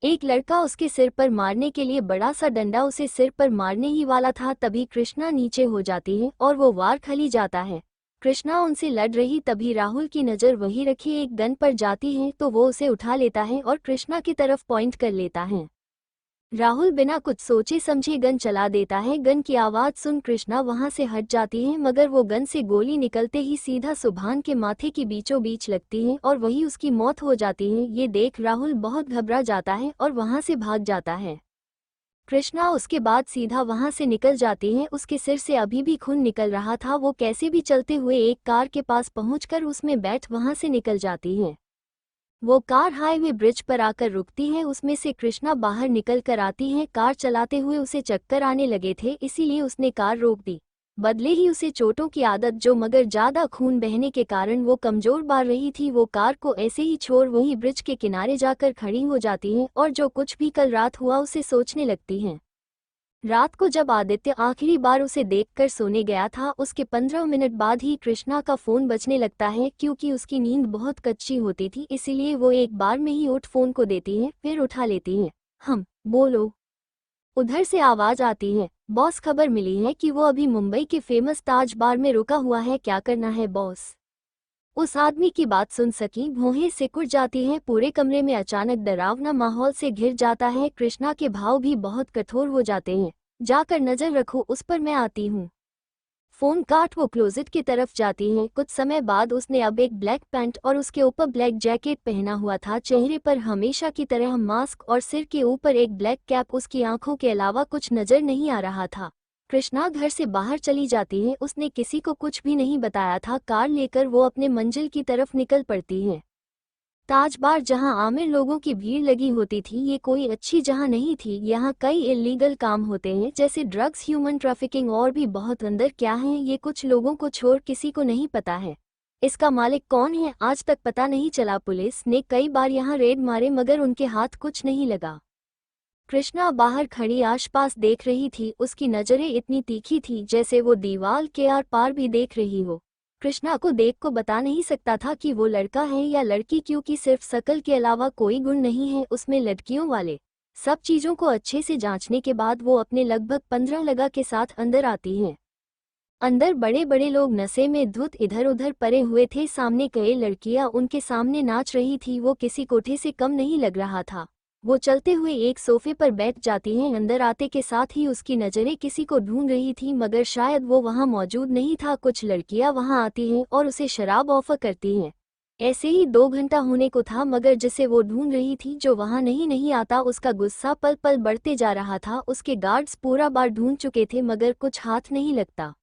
एक लड़का उसके सिर पर मारने के लिए बड़ा सा डंडा उसे सिर पर मारने ही वाला था, तभी कृष्णा नीचे हो जाती है और वो वार खली जाता है। कृष्णा उनसे लड़ रही तभी राहुल की नज़र वही रखी एक गन पर जाती है तो वो उसे उठा लेता है और कृष्णा की तरफ पॉइंट कर लेता है। राहुल बिना कुछ सोचे समझे गन चला देता है। गन की आवाज़ सुन कृष्णा वहां से हट जाती है, मगर वो गन से गोली निकलते ही सीधा सुभान के माथे के बीचों बीच लगती है और वही उसकी मौत हो जाती है। ये देख राहुल बहुत घबरा जाता है और वहां से भाग जाता है। कृष्णा उसके बाद सीधा वहां से निकल जाती है। उसके सिर से अभी भी खून निकल रहा था। वो कैसे भी चलते हुए एक कार के पास पहुंचकर उसमें बैठ वहां से निकल जाती है। वो कार हाईवे ब्रिज पर आकर रुकती है। उसमें से कृष्णा बाहर निकल कर आती है। कार चलाते हुए उसे चक्कर आने लगे थे, इसीलिए उसने कार रोक दी। बदले ही उसे चोटों की आदत जो, मगर ज्यादा खून बहने के कारण वो कमजोर बार रही थी। वो कार को ऐसे ही छोड़ वही ब्रिज के किनारे जाकर खड़ी हो जाती है और जो कुछ भी कल रात हुआ उसे सोचने लगती है। रात को जब आदित्य आखिरी बार उसे देखकर सोने गया था, उसके 15 मिनट बाद ही कृष्णा का फोन बजने लगता है। क्योंकि उसकी नींद बहुत कच्ची होती थी, इसीलिए वो एक बार में ही उठ फोन को देती है, फिर उठा लेती है। हम बोलो। उधर से आवाज आती है, बॉस खबर मिली है कि वो अभी मुंबई के फेमस ताज बार में रुका हुआ है, क्या करना है बॉस। उस आदमी की बात सुन सकी भौहें सिकुड़ जाती हैं। पूरे कमरे में अचानक डरावना माहौल से घिर जाता है। कृष्णा के भाव भी बहुत कठोर हो जाते हैं। जाकर नजर रखो उस पर, मैं आती हूँ। फोन काट वो क्लोजेट की तरफ जाती हैं। कुछ समय बाद उसने अब एक ब्लैक पैंट और उसके ऊपर ब्लैक जैकेट पहना हुआ था। चेहरे पर हमेशा की तरह मास्क और सिर के ऊपर एक ब्लैक कैप। उसकी आंखों के अलावा कुछ नजर नहीं आ रहा था। कृष्णा घर से बाहर चली जाती है। उसने किसी को कुछ भी नहीं बताया था। कार लेकर वो अपने मंजिल की तरफ निकल पड़ती है। ताज बार जहां आमिर लोगों की भीड़ लगी होती थी, ये कोई अच्छी जहां नहीं थी। यहाँ कई इल्लीगल काम होते हैं, जैसे ड्रग्स, ह्यूमन ट्रैफिकिंग और भी बहुत। अंदर क्या है ये कुछ लोगों को छोड़ किसी को नहीं पता है। इसका मालिक कौन है आज तक पता नहीं चला। पुलिस ने कई बार यहाँ रेड मारे, मगर उनके हाथ कुछ नहीं लगा। कृष्णा बाहर खड़ी आसपास देख रही थी। उसकी नजरें इतनी तीखी थी जैसे वो दीवार के आर पार भी देख रही हो। कृष्णा को देख को बता नहीं सकता था कि वो लड़का है या लड़की, क्योंकि सिर्फ शकल के अलावा कोई गुण नहीं है उसमें लड़कियों वाले। सब चीजों को अच्छे से जांचने के बाद वो अपने लगभग 15 लगा के साथ अंदर आती है। अंदर बड़े बड़े लोग नशे में धुत इधर उधर पड़े हुए थे। सामने कई लड़कियां उनके सामने नाच रही थी। वो किसी कोठे से कम नहीं लग रहा था। वो चलते हुए एक सोफे पर बैठ जाती हैं। अंदर आते के साथ ही उसकी नज़रें किसी को ढूंढ रही थी, मगर शायद वो वहां मौजूद नहीं था। कुछ लड़कियां वहां आती हैं और उसे शराब ऑफर करती हैं। ऐसे ही 2 घंटा होने को था, मगर जिसे वो ढूंढ रही थी जो वहां नहीं आता, उसका गुस्सा पल पल बढ़ते जा रहा था। उसके गार्ड्स पूरा बार ढूंढ चुके थे, मगर कुछ हाथ नहीं लगता।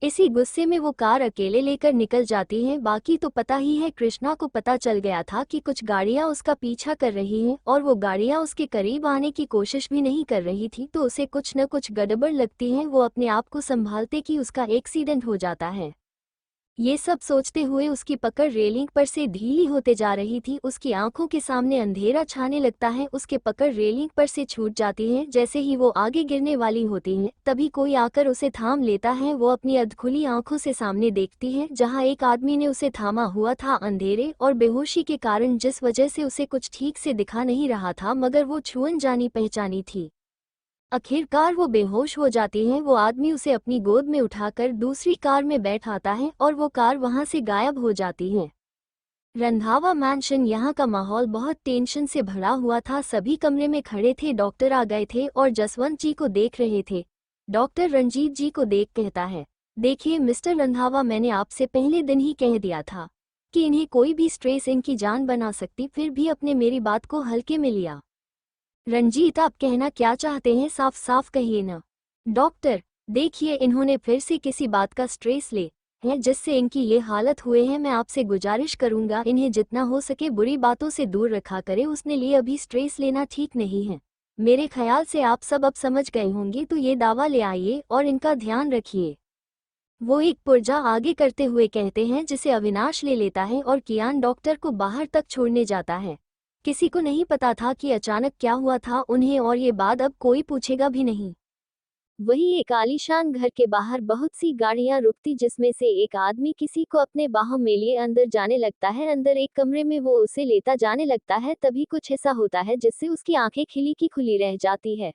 इसी गुस्से में वो कार अकेले लेकर निकल जाती है। बाकी तो पता ही है। कृष्णा को पता चल गया था कि कुछ गाड़ियां उसका पीछा कर रही हैं और वो गाड़ियां उसके करीब आने की कोशिश भी नहीं कर रही थी, तो उसे कुछ न कुछ गड़बड़ लगती है। वो अपने आप को संभालते कि उसका एक्सीडेंट हो जाता है। ये सब सोचते हुए उसकी पकड़ रेलिंग पर से ढीली होते जा रही थी। उसकी आंखों के सामने अंधेरा छाने लगता है। उसके पकड़ रेलिंग पर से छूट जाती है। जैसे ही वो आगे गिरने वाली होती है तभी कोई आकर उसे थाम लेता है। वो अपनी अधखुली आंखों से सामने देखती है जहां एक आदमी ने उसे थामा हुआ था। अंधेरे और बेहोशी के कारण जिस वजह से उसे कुछ ठीक से दिखा नहीं रहा था, मगर वो छुअन जानी पहचानी थी। आखिरकार वो बेहोश हो जाती है। वो आदमी उसे अपनी गोद में उठाकर दूसरी कार में बैठाता है और वो कार वहां से गायब हो जाती है। रंधावा मैंशन, यहाँ का माहौल बहुत टेंशन से भरा हुआ था। सभी कमरे में खड़े थे। डॉक्टर आ गए थे और जसवंत जी को देख रहे थे। डॉक्टर रंजीत जी को देख कहता है, देखिए मिस्टर रंधावा, मैंने आपसे पहले दिन ही कह दिया था कि इन्हें कोई भी स्ट्रेस इनकी जान बना सकती, फिर भी अपने मेरी बात को हल्के में लिया। रंजीत, आप कहना क्या चाहते हैं, साफ साफ कहिए ना। डॉक्टर, देखिए इन्होंने फिर से किसी बात का स्ट्रेस ले है जिससे इनकी ये हालत हुए हैं। मैं आपसे गुजारिश करूंगा इन्हें जितना हो सके बुरी बातों से दूर रखा करें। उसने लिए अभी स्ट्रेस लेना ठीक नहीं है। मेरे ख्याल से आप सब अब समझ गए होंगे, तो ये दावा ले आइए और इनका ध्यान रखिए। वो एक पुर्जा आगे करते हुए कहते हैं जिसे अविनाश ले लेता है और कियान डॉक्टर को बाहर तक छोड़ने जाता है। किसी को नहीं पता था कि अचानक क्या हुआ था उन्हें, और ये बात अब कोई पूछेगा भी नहीं। वही एक आलीशान घर के बाहर बहुत सी गाड़ियां रुकती, जिसमें से एक आदमी किसी को अपने बाहों में लिए अंदर जाने लगता है। अंदर एक कमरे में वो उसे लेता जाने लगता है। तभी कुछ ऐसा होता है जिससे उसकी आंखें खिली की खुली रह जाती है।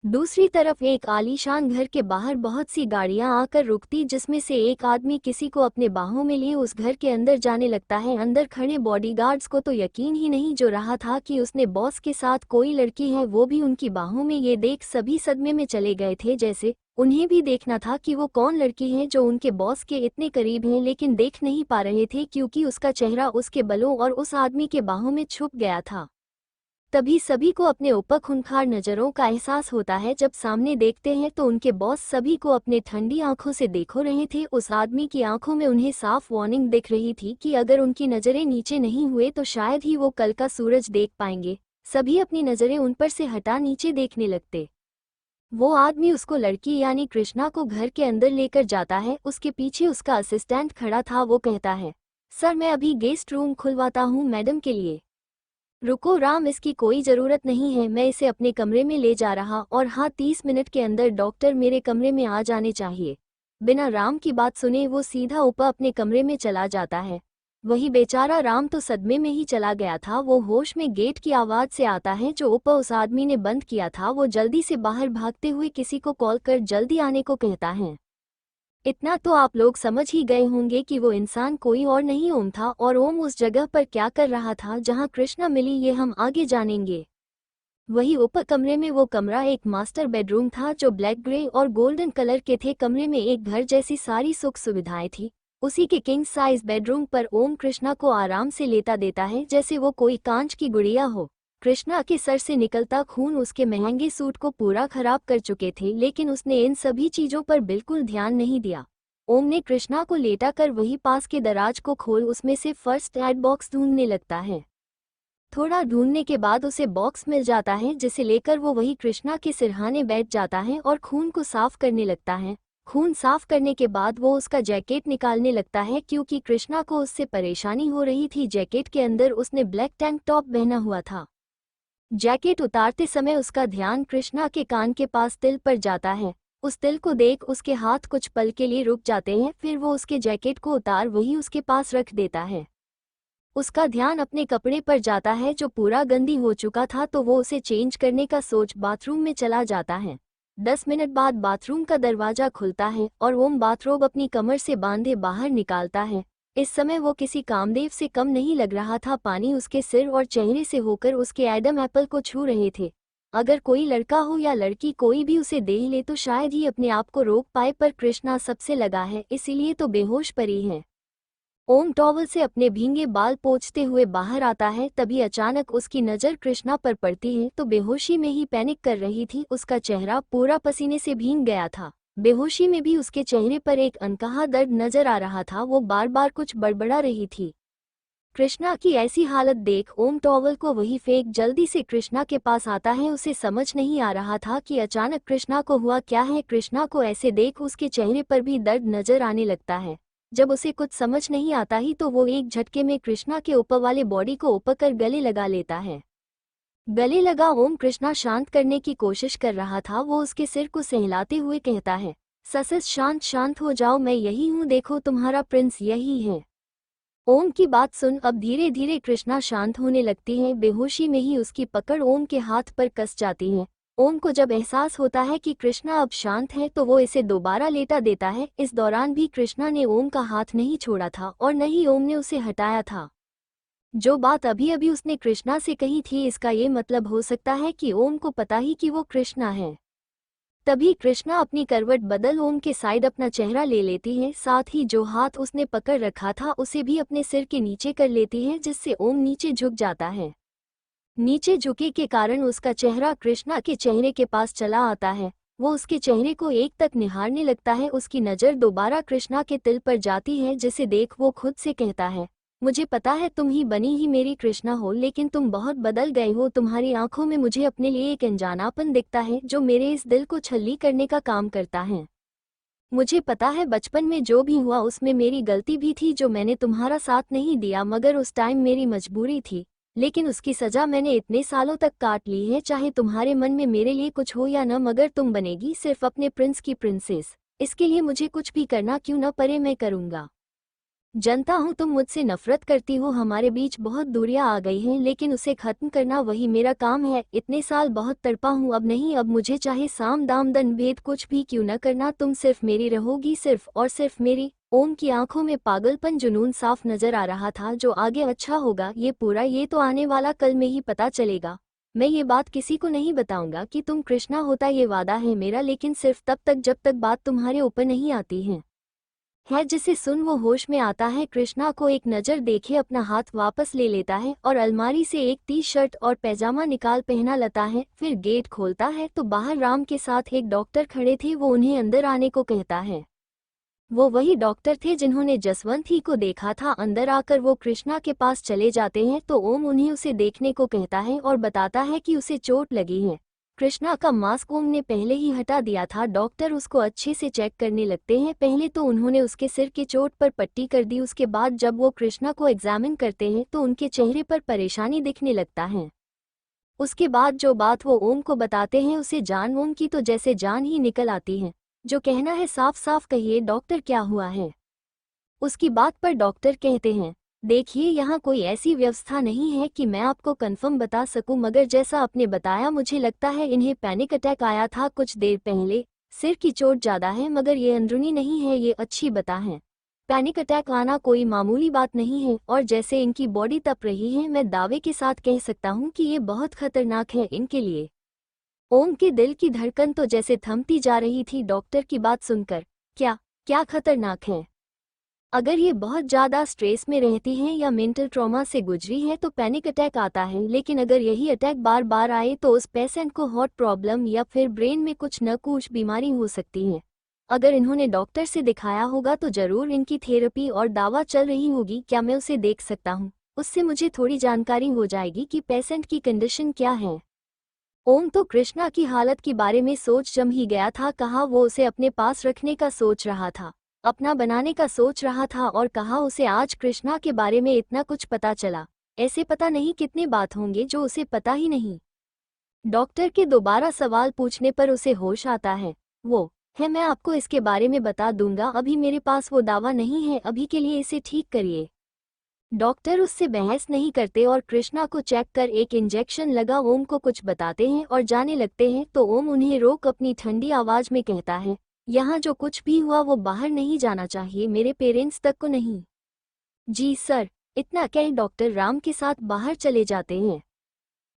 दूसरी तरफ एक आलीशान घर के बाहर बहुत सी गाड़ियां आकर रुकती, जिसमें से एक आदमी किसी को अपने बाहों में लिए उस घर के अंदर जाने लगता है। अंदर खड़े बॉडीगार्ड्स को तो यकीन ही नहीं जो रहा था कि उसने बॉस के साथ कोई लड़की है, वो भी उनकी बाहों में। ये देख सभी सदमे में चले गए थे, जैसे उन्हें भी देखना था कि वो कौन लड़की है जो उनके बॉस के इतने करीब है, लेकिन देख नहीं पा रहे थे क्योंकि उसका चेहरा उसके बलों और उस आदमी के बाहों में छुप गया था। तभी सभी को अपने ऊपर खूंखार नज़रों का एहसास होता है। जब सामने देखते हैं तो उनके बॉस सभी को अपने ठंडी आंखों से देखो रहे थे। उस आदमी की आंखों में उन्हें साफ वार्निंग दिख रही थी कि अगर उनकी नज़रें नीचे नहीं हुए तो शायद ही वो कल का सूरज देख पाएंगे। सभी अपनी नज़रें उन पर से हटा नीचे देखने लगते। वो आदमी उसको लड़की यानी कृष्णा को घर के अंदर लेकर जाता है। उसके पीछे उसका असिस्टेंट खड़ा था। वो कहता है, सर मैं अभी गेस्ट रूम खुलवाता हूँ मैडम के लिए। रुको राम, इसकी कोई ज़रूरत नहीं है, मैं इसे अपने कमरे में ले जा रहा, और हाँ 30 मिनट के अंदर डॉक्टर मेरे कमरे में आ जाने चाहिए। बिना राम की बात सुने वो सीधा ऊपर अपने कमरे में चला जाता है। वही बेचारा राम तो सदमे में ही चला गया था। वो होश में गेट की आवाज़ से आता है जो ऊपर उस आदमी ने बंद किया था। वो जल्दी से बाहर भागते हुए किसी को कॉल कर जल्दी आने को कहता है। इतना तो आप लोग समझ ही गए होंगे कि वो इंसान कोई और नहीं ओम था, और ओम उस जगह पर क्या कर रहा था जहां कृष्णा मिली ये हम आगे जानेंगे। वही ऊपर कमरे में वो कमरा एक मास्टर बेडरूम था जो ब्लैक ग्रे और गोल्डन कलर के थे। कमरे में एक घर जैसी सारी सुख सुविधाएं थी। उसी के किंग साइज बेडरूम पर ओम कृष्णा को आराम से लेटा देता है जैसे वो कोई कांच की गुड़िया हो। कृष्णा के सर से निकलता खून उसके महंगे सूट को पूरा खराब कर चुके थे, लेकिन उसने इन सभी चीजों पर बिल्कुल ध्यान नहीं दिया। ओम ने कृष्णा को लेटा कर वही पास के दराज को खोल उसमें से फर्स्ट एड बॉक्स ढूंढने लगता है। थोड़ा ढूंढने के बाद उसे बॉक्स मिल जाता है, जिसे लेकर वो वही कृष्णा के सिरहाने बैठ जाता है और खून को साफ करने लगता है। खून साफ करने के बाद वो उसका जैकेट निकालने लगता है क्योंकि कृष्णा को उससे परेशानी हो रही थी। जैकेट के अंदर उसने ब्लैक टैंक टॉप पहना हुआ था। जैकेट उतारते समय उसका ध्यान कृष्णा के कान के पास तिल पर जाता है। उस तिल को देख उसके हाथ कुछ पल के लिए रुक जाते हैं, फिर वो उसके जैकेट को उतार वही उसके पास रख देता है। उसका ध्यान अपने कपड़े पर जाता है जो पूरा गंदी हो चुका था, तो वो उसे चेंज करने का सोच बाथरूम में चला जाता है। 10 मिनट बाद बाथरूम का दरवाजा खुलता है और ओम बाथरोब अपनी कमर से बांधे बाहर निकालता है। इस समय वो किसी कामदेव से कम नहीं लग रहा था। पानी उसके सिर और चेहरे से होकर उसके एडम एप्पल को छू रहे थे। अगर कोई लड़का हो या लड़की कोई भी उसे देख ले तो शायद ही अपने आप को रोक पाए, पर कृष्णा सबसे लगा है इसीलिए तो बेहोश पड़ी है। ओम टॉवल से अपने भींगे बाल पोंछते हुए बाहर आता है। तभी अचानक उसकी नज़र कृष्णा पर पड़ती है तो बेहोशी में ही पैनिक कर रही थी। उसका चेहरा पूरा पसीने से भीग गया था। बेहोशी में भी उसके चेहरे पर एक अनकहा दर्द नजर आ रहा था। वो बार बार कुछ बड़बड़ा रही थी। कृष्णा की ऐसी हालत देख ओम टॉवल को वही फेंक जल्दी से कृष्णा के पास आता है। उसे समझ नहीं आ रहा था कि अचानक कृष्णा को हुआ क्या है। कृष्णा को ऐसे देख उसके चेहरे पर भी दर्द नजर आने लगता है। जब उसे कुछ समझ नहीं आता ही तो वो एक झटके में कृष्णा के ऊपर वाले बॉडी को ऊपर कर गले लगा लेता है। गले लगा ओम कृष्णा शांत करने की कोशिश कर रहा था। वो उसके सिर को सहलाते हुए कहता है, ससस शांत शांत हो जाओ, मैं यही हूँ, देखो तुम्हारा प्रिंस यही है। ओम की बात सुन अब धीरे धीरे कृष्णा शांत होने लगती है। बेहोशी में ही उसकी पकड़ ओम के हाथ पर कस जाती है। ओम को जब एहसास होता है कि कृष्णा अब शांत है तो वो इसे दोबारा लेटा देता है। इस दौरान भी कृष्णा ने ओम का हाथ नहीं छोड़ा था और न ही ओम ने उसे हटाया था। जो बात अभी अभी उसने कृष्णा से कही थी, इसका ये मतलब हो सकता है कि ओम को पता ही कि वो कृष्णा है। तभी कृष्णा अपनी करवट बदल ओम के साइड अपना चेहरा ले लेती है, साथ ही जो हाथ उसने पकड़ रखा था उसे भी अपने सिर के नीचे कर लेती है, जिससे ओम नीचे झुक जाता है। नीचे झुके के कारण उसका चेहरा कृष्णा के चेहरे के पास चला आता है। वो उसके चेहरे को एक तक निहारने लगता है। उसकी नज़र दोबारा कृष्णा के तिल पर जाती है, जिसे देख वो खुद से कहता है, मुझे पता है तुम ही बनी ही मेरी कृष्णा हो, लेकिन तुम बहुत बदल गए हो। तुम्हारी आंखों में मुझे अपने लिए एक अनजानापन दिखता है जो मेरे इस दिल को छल्ली करने का काम करता है। मुझे पता है बचपन में जो भी हुआ उसमें मेरी गलती भी थी, जो मैंने तुम्हारा साथ नहीं दिया, मगर उस टाइम मेरी मजबूरी थी। लेकिन उसकी सजा मैंने इतने सालों तक काट ली है। चाहे तुम्हारे मन में मेरे लिए कुछ हो या न, मगर तुम बनेगी सिर्फ अपने प्रिंस की प्रिंसेस। इसके लिए मुझे कुछ भी करना क्यों न पड़े, मैं करूँगा। जानता हूँ तुम मुझसे नफरत करती हो, हमारे बीच बहुत दूरियां आ गई हैं, लेकिन उसे खत्म करना वही मेरा काम है। इतने साल बहुत तड़पा हूँ, अब नहीं, अब मुझे चाहे साम दाम दंड भेद कुछ भी क्यों न करना, तुम सिर्फ मेरी रहोगी, सिर्फ और सिर्फ मेरी। ओम की आंखों में पागलपन जुनून साफ नजर आ रहा था। जो आगे अच्छा होगा ये पूरा, ये तो आने वाला कल में ही पता चलेगा। मैं ये बात किसी को नहीं बताऊंगा कि तुम कृष्णा होता, ये वादा है मेरा, लेकिन सिर्फ तब तक जब तक बात तुम्हारे ऊपर नहीं आती है। जिसे सुन वो होश में आता है। कृष्णा को एक नज़र देखे अपना हाथ वापस ले लेता है और अलमारी से एक टी शर्ट और पैजामा निकाल पहना लेता है। फिर गेट खोलता है तो बाहर राम के साथ एक डॉक्टर खड़े थे। वो उन्हें अंदर आने को कहता है। वो वही डॉक्टर थे जिन्होंने जसवंत ही को देखा था। अंदर आकर वो कृष्णा के पास चले जाते हैं तो ओम उन्हें उसे देखने को कहता है और बताता है कि उसे चोट लगी है। कृष्णा का मास्क ओम ने पहले ही हटा दिया था। डॉक्टर उसको अच्छे से चेक करने लगते हैं। पहले तो उन्होंने उसके सिर के चोट पर पट्टी कर दी। उसके बाद जब वो कृष्णा को एग्जामिन करते हैं तो उनके चेहरे पर परेशानी दिखने लगता है। उसके बाद जो बात वो ओम को बताते हैं उसे जान ओम की तो जैसे जान ही निकल आती है। जो कहना है साफ साफ कहिए डॉक्टर, क्या हुआ है। उसकी बात पर डॉक्टर कहते हैं, देखिए यहाँ कोई ऐसी व्यवस्था नहीं है कि मैं आपको कंफर्म बता सकूं, मगर जैसा आपने बताया मुझे लगता है इन्हें पैनिक अटैक आया था कुछ देर पहले। सिर की चोट ज़्यादा है मगर ये अंदरूनी नहीं है, ये अच्छी बता है। पैनिक अटैक आना कोई मामूली बात नहीं है और जैसे इनकी बॉडी तप रही है, मैं दावे के साथ कह सकता हूँ कि ये बहुत खतरनाक है इनके लिए। ओम के दिल की धड़कन तो जैसे थमती जा रही थी डॉक्टर की बात सुनकर। क्या क्या खतरनाक है? अगर ये बहुत ज़्यादा स्ट्रेस में रहती हैं या मेंटल ट्रॉमा से गुजरी है तो पैनिक अटैक आता है, लेकिन अगर यही अटैक बार बार आए तो उस पेशेंट को हार्ट प्रॉब्लम या फिर ब्रेन में कुछ न कुछ बीमारी हो सकती है। अगर इन्होंने डॉक्टर से दिखाया होगा तो ज़रूर इनकी थेरेपी और दवा चल रही होगी। क्या मैं उसे देख सकता हूँ? उससे मुझे थोड़ी जानकारी हो जाएगी कि पेशेंट की कंडीशन क्या है। ओम तो कृष्णा की हालत के बारे में सोच जम ही गया था। कहा वो उसे अपने पास रखने का सोच रहा था, अपना बनाने का सोच रहा था, और कहा उसे आज कृष्णा के बारे में इतना कुछ पता चला। ऐसे पता नहीं कितने बात होंगे जो उसे पता ही नहीं। डॉक्टर के दोबारा सवाल पूछने पर उसे होश आता है। वो है, मैं आपको इसके बारे में बता दूंगा, अभी मेरे पास वो दावा नहीं है, अभी के लिए इसे ठीक करिए। डॉक्टर उससे बहस नहीं करते और कृष्णा को चेक कर एक इंजेक्शन लगा ओम को कुछ बताते हैं और जाने लगते हैं तो ओम उन्हें रोक अपनी ठंडी आवाज में कहता है, यहाँ जो कुछ भी हुआ वो बाहर नहीं जाना चाहिए, मेरे पेरेंट्स तक को नहीं। जी सर। इतना कह डॉक्टर राम के साथ बाहर चले जाते हैं।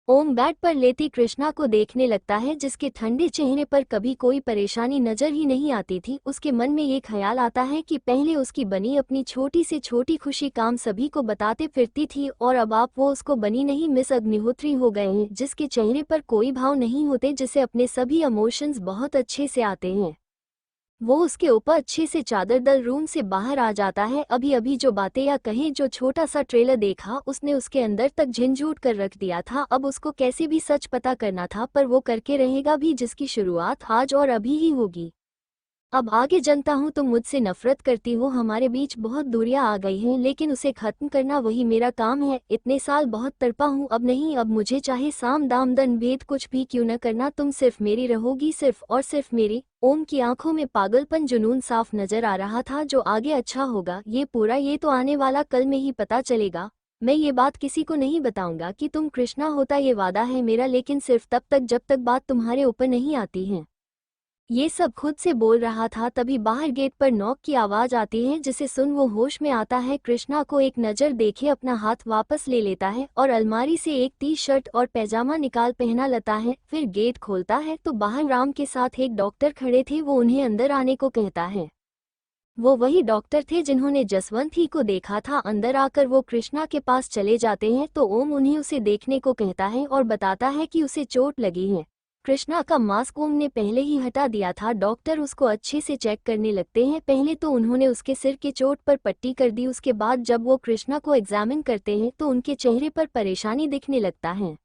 ओम बेड पर लेटी कृष्णा को देखने लगता है, जिसके ठंडे चेहरे पर कभी कोई परेशानी नजर ही नहीं आती थी। उसके मन में ये ख्याल आता है कि पहले उसकी बनी अपनी छोटी से छोटी खुशी काम सभी को बताते फिरती थी और अब आप वो उसको बनी नहीं मिस अग्निहोत्री हो गए हैं, जिसके चेहरे पर कोई भाव नहीं होते, जिसे अपने सभी इमोशंस बहुत अच्छे से आते हैं। वो उसके ऊपर अच्छे से चादर दल रूम से बाहर आ जाता है। अभी अभी जो बातें या कहें, जो छोटा सा ट्रेलर देखा उसने उसके अंदर तक झिंझूट कर रख दिया था। अब उसको कैसे भी सच पता करना था, पर वो करके रहेगा भी, जिसकी शुरुआत आज और अभी ही होगी। अब आगे जानता हूँ तुम मुझसे नफरत करती हो, हमारे बीच बहुत दूरियां आ गई हैं, लेकिन उसे खत्म करना वही मेरा काम है। इतने साल बहुत तड़पा हूँ, अब नहीं, अब मुझे चाहे साम दाम दंड भेद कुछ भी क्यों न करना, तुम सिर्फ मेरी रहोगी, सिर्फ और सिर्फ मेरी। ओम की आंखों में पागलपन जुनून साफ नजर आ रहा था। जो आगे अच्छा होगा ये पूरा, ये तो आने वाला कल में ही पता चलेगा। मैं ये बात किसी को नहीं बताऊंगा कि तुम कृष्णा होता, ये वादा है मेरा, लेकिन सिर्फ तब तक जब तक बात तुम्हारे ऊपर नहीं आती है। ये सब खुद से बोल रहा था, तभी बाहर गेट पर नॉक की आवाज आती है, जिसे सुन वो होश में आता है। कृष्णा को एक नज़र देखे अपना हाथ वापस ले लेता है और अलमारी से एक टी शर्ट और पैजामा निकाल पहना लेता है। फिर गेट खोलता है तो बाहर राम के साथ एक डॉक्टर खड़े थे। वो उन्हें अंदर आने को कहता है। वो वही डॉक्टर थे जिन्होंने जसवंत ही को देखा था। अंदर आकर वो कृष्णा के पास चले जाते हैं तो ओम उन्हें उसे देखने को कहता है और बताता है कि उसे चोट लगी है। कृष्णा का मास्क ओम ने पहले ही हटा दिया था। डॉक्टर उसको अच्छे से चेक करने लगते हैं। पहले तो उन्होंने उसके सिर के चोट पर पट्टी कर दी, उसके बाद जब वो कृष्णा को एग्जामिन करते हैं तो उनके चेहरे पर परेशानी दिखने लगता है।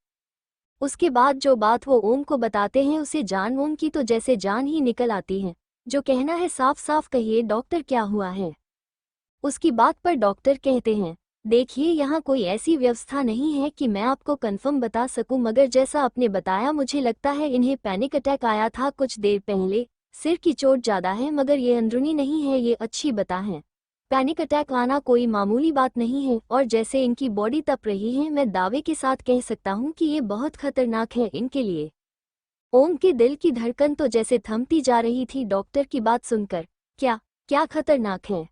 उसके बाद जो बात वो ओम को बताते हैं उसे जान ओम की तो जैसे जान ही निकल आती है। जो कहना है साफ साफ कहिए डॉक्टर, क्या हुआ है। उसकी बात पर डॉक्टर कहते हैं, देखिए यहाँ कोई ऐसी व्यवस्था नहीं है कि मैं आपको कंफर्म बता सकूं, मगर जैसा आपने बताया मुझे लगता है इन्हें पैनिक अटैक आया था कुछ देर पहले। सिर की चोट ज़्यादा है मगर ये अंदरूनी नहीं है, ये अच्छी बता है। पैनिक अटैक आना कोई मामूली बात नहीं है और जैसे इनकी बॉडी तप रही है, मैं दावे के साथ कह सकता हूँ कि ये बहुत खतरनाक है इनके लिए। ओम के दिल की धड़कन तो जैसे थमती जा रही थी डॉक्टर की बात सुनकर। क्या क्या खतरनाक है?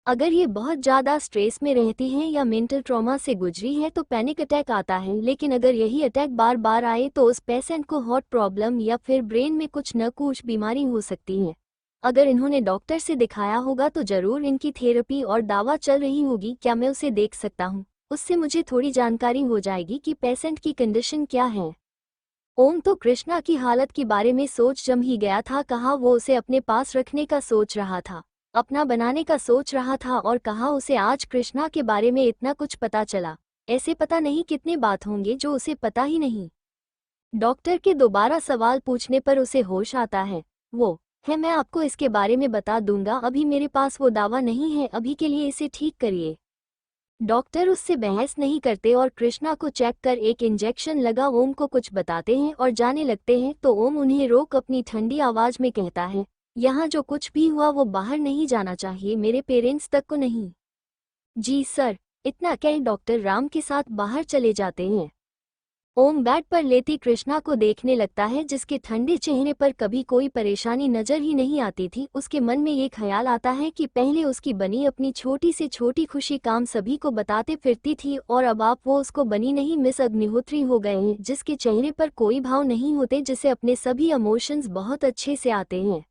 अगर ये बहुत ज़्यादा स्ट्रेस में रहती हैं या मेंटल ट्रॉमा से गुजरी है तो पैनिक अटैक आता है, लेकिन अगर यही अटैक बार बार आए तो उस पेशेंट को हार्ट प्रॉब्लम या फिर ब्रेन में कुछ न कुछ बीमारी हो सकती है। अगर इन्होंने डॉक्टर से दिखाया होगा तो ज़रूर इनकी थेरेपी और दवा चल रही होगी। क्या मैं उसे देख सकता हूँ? उससे मुझे थोड़ी जानकारी हो जाएगी कि पेशेंट की कंडीशन क्या है। ओम तो कृष्णा की हालत के बारे में सोच जम ही गया था। कहा वो उसे अपने पास रखने का सोच रहा था, अपना बनाने का सोच रहा था, और कहा उसे आज कृष्णा के बारे में इतना कुछ पता चला। ऐसे पता नहीं कितने बात होंगे जो उसे पता ही नहीं। डॉक्टर के दोबारा सवाल पूछने पर उसे होश आता है। वो है, मैं आपको इसके बारे में बता दूंगा, अभी मेरे पास वो दावा नहीं है, अभी के लिए इसे ठीक करिए। डॉक्टर उससे बहस नहीं करते और कृष्णा को चेक कर एक इंजेक्शन लगा ओम को कुछ बताते हैं और जाने लगते हैं तो ओम उन्हें रोक अपनी ठंडी आवाज में कहता है, यहाँ जो कुछ भी हुआ वो बाहर नहीं जाना चाहिए, मेरे पेरेंट्स तक को नहीं। जी सर। इतना कह डॉक्टर राम के साथ बाहर चले जाते हैं। ओम बेड पर लेटी कृष्णा को देखने लगता है, जिसके ठंडे चेहरे पर कभी कोई परेशानी नजर ही नहीं आती थी। उसके मन में ये ख्याल आता है कि पहले उसकी बनी अपनी छोटी से छोटी खुशी काम सभी को बताते फिरती थी और अब आप वो उसको बनी नहीं मिस अग्निहोत्री हो गए हैं, जिसके चेहरे पर कोई भाव नहीं होते, जिसे अपने सभी इमोशंस बहुत अच्छे से आते हैं।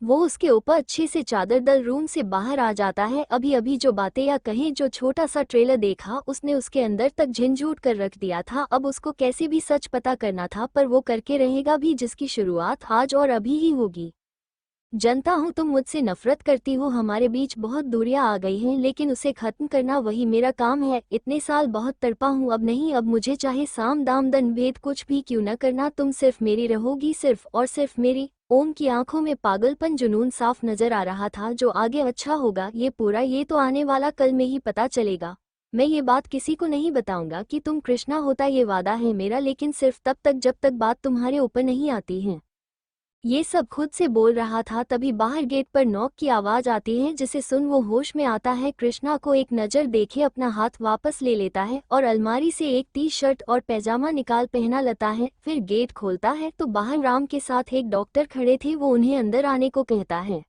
वो उसके ऊपर अच्छे से चादर दल रूम से बाहर आ जाता है। अभी अभी जो बातें या कहें जो छोटा सा ट्रेलर देखा उसने उसके अंदर तक झंझोड़ कर रख दिया था। अब उसको कैसे भी सच पता करना था, पर वो करके रहेगा भी, जिसकी शुरुआत आज और अभी ही होगी। जनता हूँ तुम मुझसे नफरत करती हो, हमारे बीच बहुत दूरियां आ गई हैं, लेकिन उसे खत्म करना वही मेरा काम है। इतने साल बहुत तड़पा हूँ, अब नहीं, अब मुझे चाहे साम दाम दंड भेद कुछ भी क्यों न करना, तुम सिर्फ मेरी रहोगी, सिर्फ और सिर्फ मेरी। ओम की आंखों में पागलपन जुनून साफ नजर आ रहा था। जो आगे अच्छा होगा ये पूरा, ये तो आने वाला कल में ही पता चलेगा। मैं ये बात किसी को नहीं बताऊंगा कि तुम कृष्णा होता, ये वादा है मेरा, लेकिन सिर्फ तब तक जब तक बात तुम्हारे ऊपर नहीं आती है। ये सब खुद से बोल रहा था, तभी बाहर गेट पर नॉक की आवाज आती है, जिसे सुन वो होश में आता है। कृष्णा को एक नज़र देखे अपना हाथ वापस ले लेता है और अलमारी से एक टी शर्ट और पैजामा निकाल पहना लेता है। फिर गेट खोलता है तो बाहर राम के साथ एक डॉक्टर खड़े थे। वो उन्हें अंदर आने को कहता है।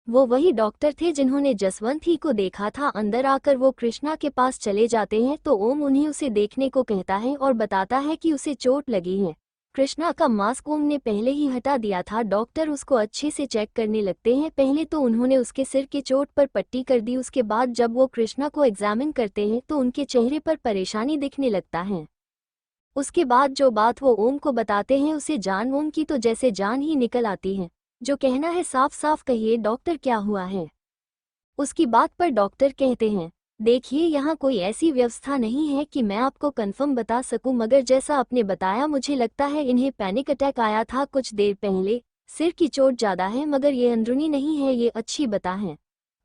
वो वही डॉक्टर थे जिन्होंने जसवंत ही को देखा था। अंदर आकर वो कृष्णा के पास चले जाते हैं तो ओम उन्हें उसे देखने को कहता है और बताता है कि उसे चोट लगी है। कृष्णा का मास्क ओम ने पहले ही हटा दिया था। डॉक्टर उसको अच्छे से चेक करने लगते हैं। पहले तो उन्होंने उसके सिर के चोट पर पट्टी कर दी, उसके बाद जब वो कृष्णा को एग्जामिन करते हैं तो उनके चेहरे पर परेशानी दिखने लगता है। उसके बाद जो बात वो ओम को बताते हैं उसे जान ओम की तो जैसे जान ही निकल आती है। जो कहना है साफ साफ कहिए डॉक्टर, क्या हुआ है। उसकी बात पर डॉक्टर कहते हैं, देखिए यहाँ कोई ऐसी व्यवस्था नहीं है कि मैं आपको कंफर्म बता सकूं, मगर जैसा आपने बताया मुझे लगता है इन्हें पैनिक अटैक आया था कुछ देर पहले। सिर की चोट ज्यादा है मगर ये अंदरूनी नहीं है, ये अच्छी बता है।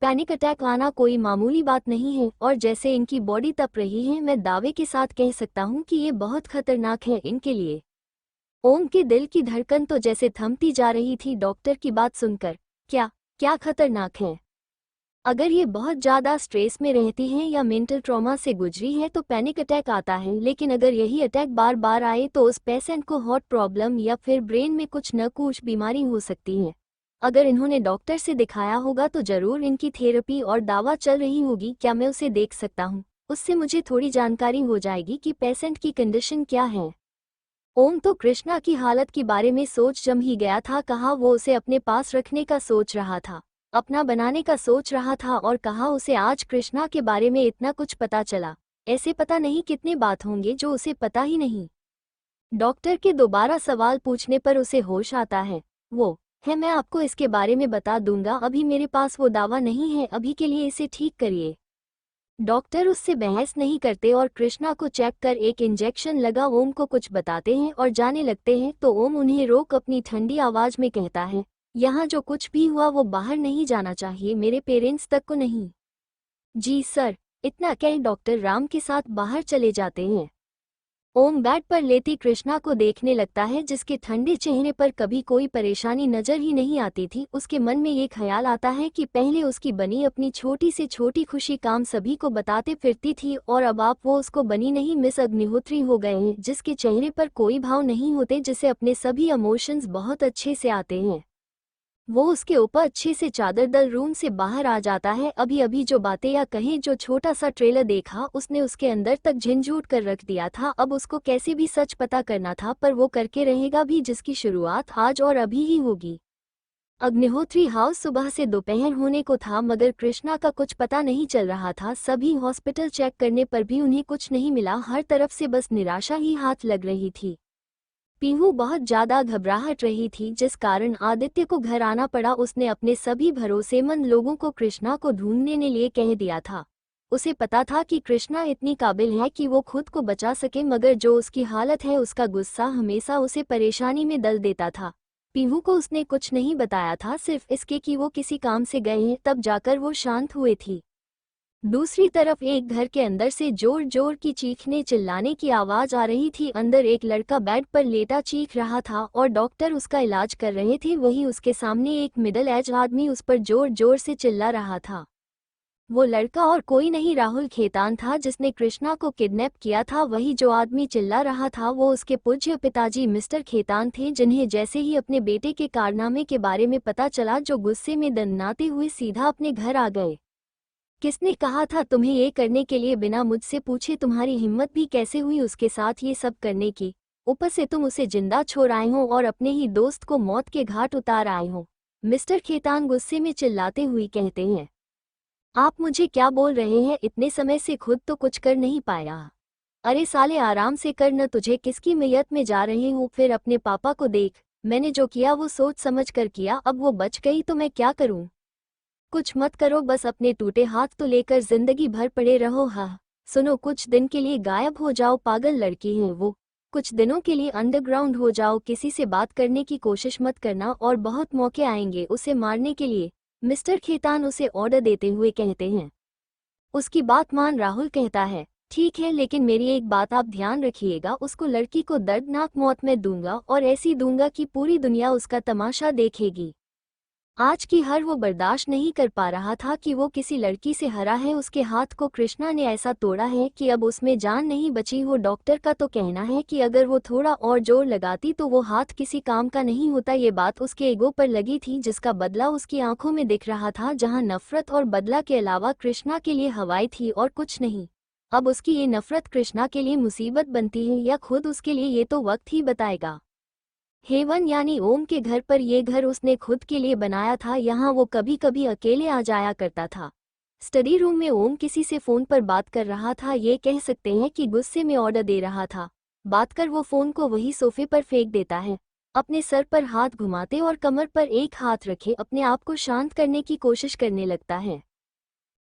पैनिक अटैक आना कोई मामूली बात नहीं है और जैसे इनकी बॉडी तप रही है मैं दावे के साथ कह सकता हूँ कि ये बहुत खतरनाक है इनके लिए। ओम के दिल की धड़कन तो जैसे थमती जा रही थी डॉक्टर की बात सुनकर। क्या क्या खतरनाक है? अगर ये बहुत ज़्यादा स्ट्रेस में रहती हैं या मेंटल ट्रॉमा से गुजरी है तो पैनिक अटैक आता है, लेकिन अगर यही अटैक बार बार आए तो उस पेशेंट को हार्ट प्रॉब्लम या फिर ब्रेन में कुछ न कुछ बीमारी हो सकती है। अगर इन्होंने डॉक्टर से दिखाया होगा तो ज़रूर इनकी थेरेपी और दवा चल रही होगी। क्या मैं उसे देख सकता हूँ? उससे मुझे थोड़ी जानकारी हो जाएगी कि पेशेंट की कंडीशन क्या है। ओम तो कृष्णा की हालत के बारे में सोच जम ही गया था। कहाँ वो उसे अपने पास रखने का सोच रहा था, अपना बनाने का सोच रहा था, और कहाँ उसे आज कृष्णा के बारे में इतना कुछ पता चला। ऐसे पता नहीं कितने बात होंगे जो उसे पता ही नहीं। डॉक्टर के दोबारा सवाल पूछने पर उसे होश आता है। वो है, मैं आपको इसके बारे में बता दूंगा, अभी मेरे पास वो दवा नहीं है, अभी के लिए इसे ठीक करिए। डॉक्टर उससे बहस नहीं करते और कृष्णा को चेक कर एक इंजेक्शन लगा ओम को कुछ बताते हैं और जाने लगते हैं तो ओम उन्हें रोक अपनी ठंडी आवाज में कहता है, यहाँ जो कुछ भी हुआ वो बाहर नहीं जाना चाहिए, मेरे पेरेंट्स तक को नहीं। जी सर। इतना कह डॉक्टर राम के साथ बाहर चले जाते हैं। ओम बेड पर लेटी कृष्णा को देखने लगता है जिसके ठंडे चेहरे पर कभी कोई परेशानी नजर ही नहीं आती थी। उसके मन में ये ख्याल आता है कि पहले उसकी बनी अपनी छोटी से छोटी खुशी काम सभी को बताते फिरती थी और अब आप वो उसको बनी नहीं मिस अग्निहोत्री हो गए हैं, जिसके चेहरे पर कोई भाव नहीं होते, जिसे अपने सभी इमोशंस बहुत अच्छे से आते हैं। वो उसके ऊपर अच्छे से चादर दल रूम से बाहर आ जाता है। अभी अभी जो बातें या कहें जो छोटा सा ट्रेलर देखा उसने उसके अंदर तक झंझोड़ कर रख दिया था। अब उसको कैसे भी सच पता करना था, पर वो करके रहेगा भी, जिसकी शुरुआत आज और अभी ही होगी। अग्निहोत्री हाउस सुबह से दोपहर होने को था मगर कृष्णा का कुछ पता नहीं चल रहा था। सभी हॉस्पिटल चेक करने पर भी उन्हें कुछ नहीं मिला। हर तरफ से बस निराशा ही हाथ लग रही थी। पीहू बहुत ज्यादा घबराहट रही थी जिस कारण आदित्य को घर आना पड़ा। उसने अपने सभी भरोसेमंद लोगों को कृष्णा को ढूंढने के लिए कह दिया था। उसे पता था कि कृष्णा इतनी काबिल है कि वो खुद को बचा सके, मगर जो उसकी हालत है उसका गुस्सा हमेशा उसे परेशानी में डाल देता था। पीहू को उसने कुछ नहीं बताया था, सिर्फ इसके कि वो किसी काम से गए हैं, तब जाकर वो शांत हुए थी। दूसरी तरफ एक घर के अंदर से जोर जोर की चीखने चिल्लाने की आवाज आ रही थी। अंदर एक लड़का बेड पर लेटा चीख रहा था और डॉक्टर उसका इलाज कर रहे थे। वहीं उसके सामने एक मिडिल एज आदमी उस पर जोर जोर से चिल्ला रहा था। वो लड़का और कोई नहीं, राहुल खेतान था जिसने कृष्णा को किडनैप किया था। वही जो आदमी चिल्ला रहा था वो उसके पूज्य पिताजी मिस्टर खेतान थे, जिन्हें जैसे ही अपने बेटे के कारनामे के बारे में पता चला, जो गुस्से में दंडनाते हुए सीधा अपने घर आ गए। किसने कहा था तुम्हें ये करने के लिए? बिना मुझसे पूछे तुम्हारी हिम्मत भी कैसे हुई उसके साथ ये सब करने की? ऊपर से तुम उसे जिंदा छोड़ आए हो और अपने ही दोस्त को मौत के घाट उतार आए हो, मिस्टर खेतान गुस्से में चिल्लाते हुए कहते हैं। आप मुझे क्या बोल रहे हैं? इतने समय से खुद तो कुछ कर नहीं पाया। अरे साले आराम से कर न, तुझे किसकी मैयत में जा रहे हो? फिर अपने पापा को देख, मैंने जो किया वो सोच समझ कर किया, अब वो बच गई तो मैं क्या करूं? कुछ मत करो, बस अपने टूटे हाथ तो लेकर जिंदगी भर पड़े रहो। हाँ सुनो, कुछ दिन के लिए गायब हो जाओ, पागल लड़की है वो। कुछ दिनों के लिए अंडरग्राउंड हो जाओ, किसी से बात करने की कोशिश मत करना और बहुत मौके आएंगे उसे मारने के लिए, मिस्टर खेतान उसे ऑर्डर देते हुए कहते हैं। उसकी बात मान राहुल कहता है, ठीक है, लेकिन मेरी एक बात आप ध्यान रखिएगा, उसको लड़की को दर्दनाक मौत में दूंगा और ऐसी दूंगा कि पूरी दुनिया उसका तमाशा देखेगी। आज की हर वो बर्दाश्त नहीं कर पा रहा था कि वो किसी लड़की से हरा है। उसके हाथ को कृष्णा ने ऐसा तोड़ा है कि अब उसमें जान नहीं बची हो। डॉक्टर का तो कहना है कि अगर वो थोड़ा और जोर लगाती तो वो हाथ किसी काम का नहीं होता। ये बात उसके ईगो पर लगी थी, जिसका बदला उसकी आंखों में दिख रहा था, जहां नफरत और बदला के अलावा कृष्णा के लिए हवाई थी और कुछ नहीं। अब उसकी ये नफरत कृष्णा के लिए मुसीबत बनती है या खुद उसके लिए, ये तो वक्त ही बताएगा। हेवन यानी ओम के घर पर, ये घर उसने खुद के लिए बनाया था। यहाँ वो कभी कभी अकेले आ जाया करता था। स्टडी रूम में ओम किसी से फोन पर बात कर रहा था, ये कह सकते हैं कि गुस्से में ऑर्डर दे रहा था। बात कर वो फोन को वही सोफे पर फेंक देता है, अपने सर पर हाथ घुमाते और कमर पर एक हाथ रखे अपने आप को शांत करने की कोशिश करने लगता है।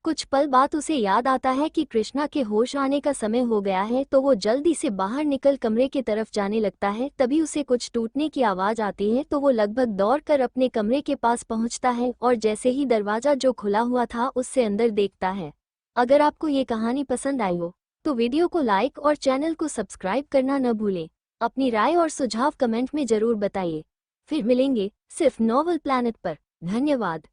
कुछ पल बाद उसे याद आता है कि कृष्णा के होश आने का समय हो गया है, तो वो जल्दी से बाहर निकल कमरे की तरफ जाने लगता है। तभी उसे कुछ टूटने की आवाज़ आती है, तो वो लगभग दौड़कर अपने कमरे के पास पहुंचता है और जैसे ही दरवाज़ा जो खुला हुआ था उससे अंदर देखता है। अगर आपको ये कहानी पसंद आई हो तो वीडियो को लाइक और चैनल को सब्सक्राइब करना न भूलें। अपनी राय और सुझाव कमेंट में ज़रूर बताइए। फिर मिलेंगे सिर्फ नॉवल प्लैनेट पर। धन्यवाद।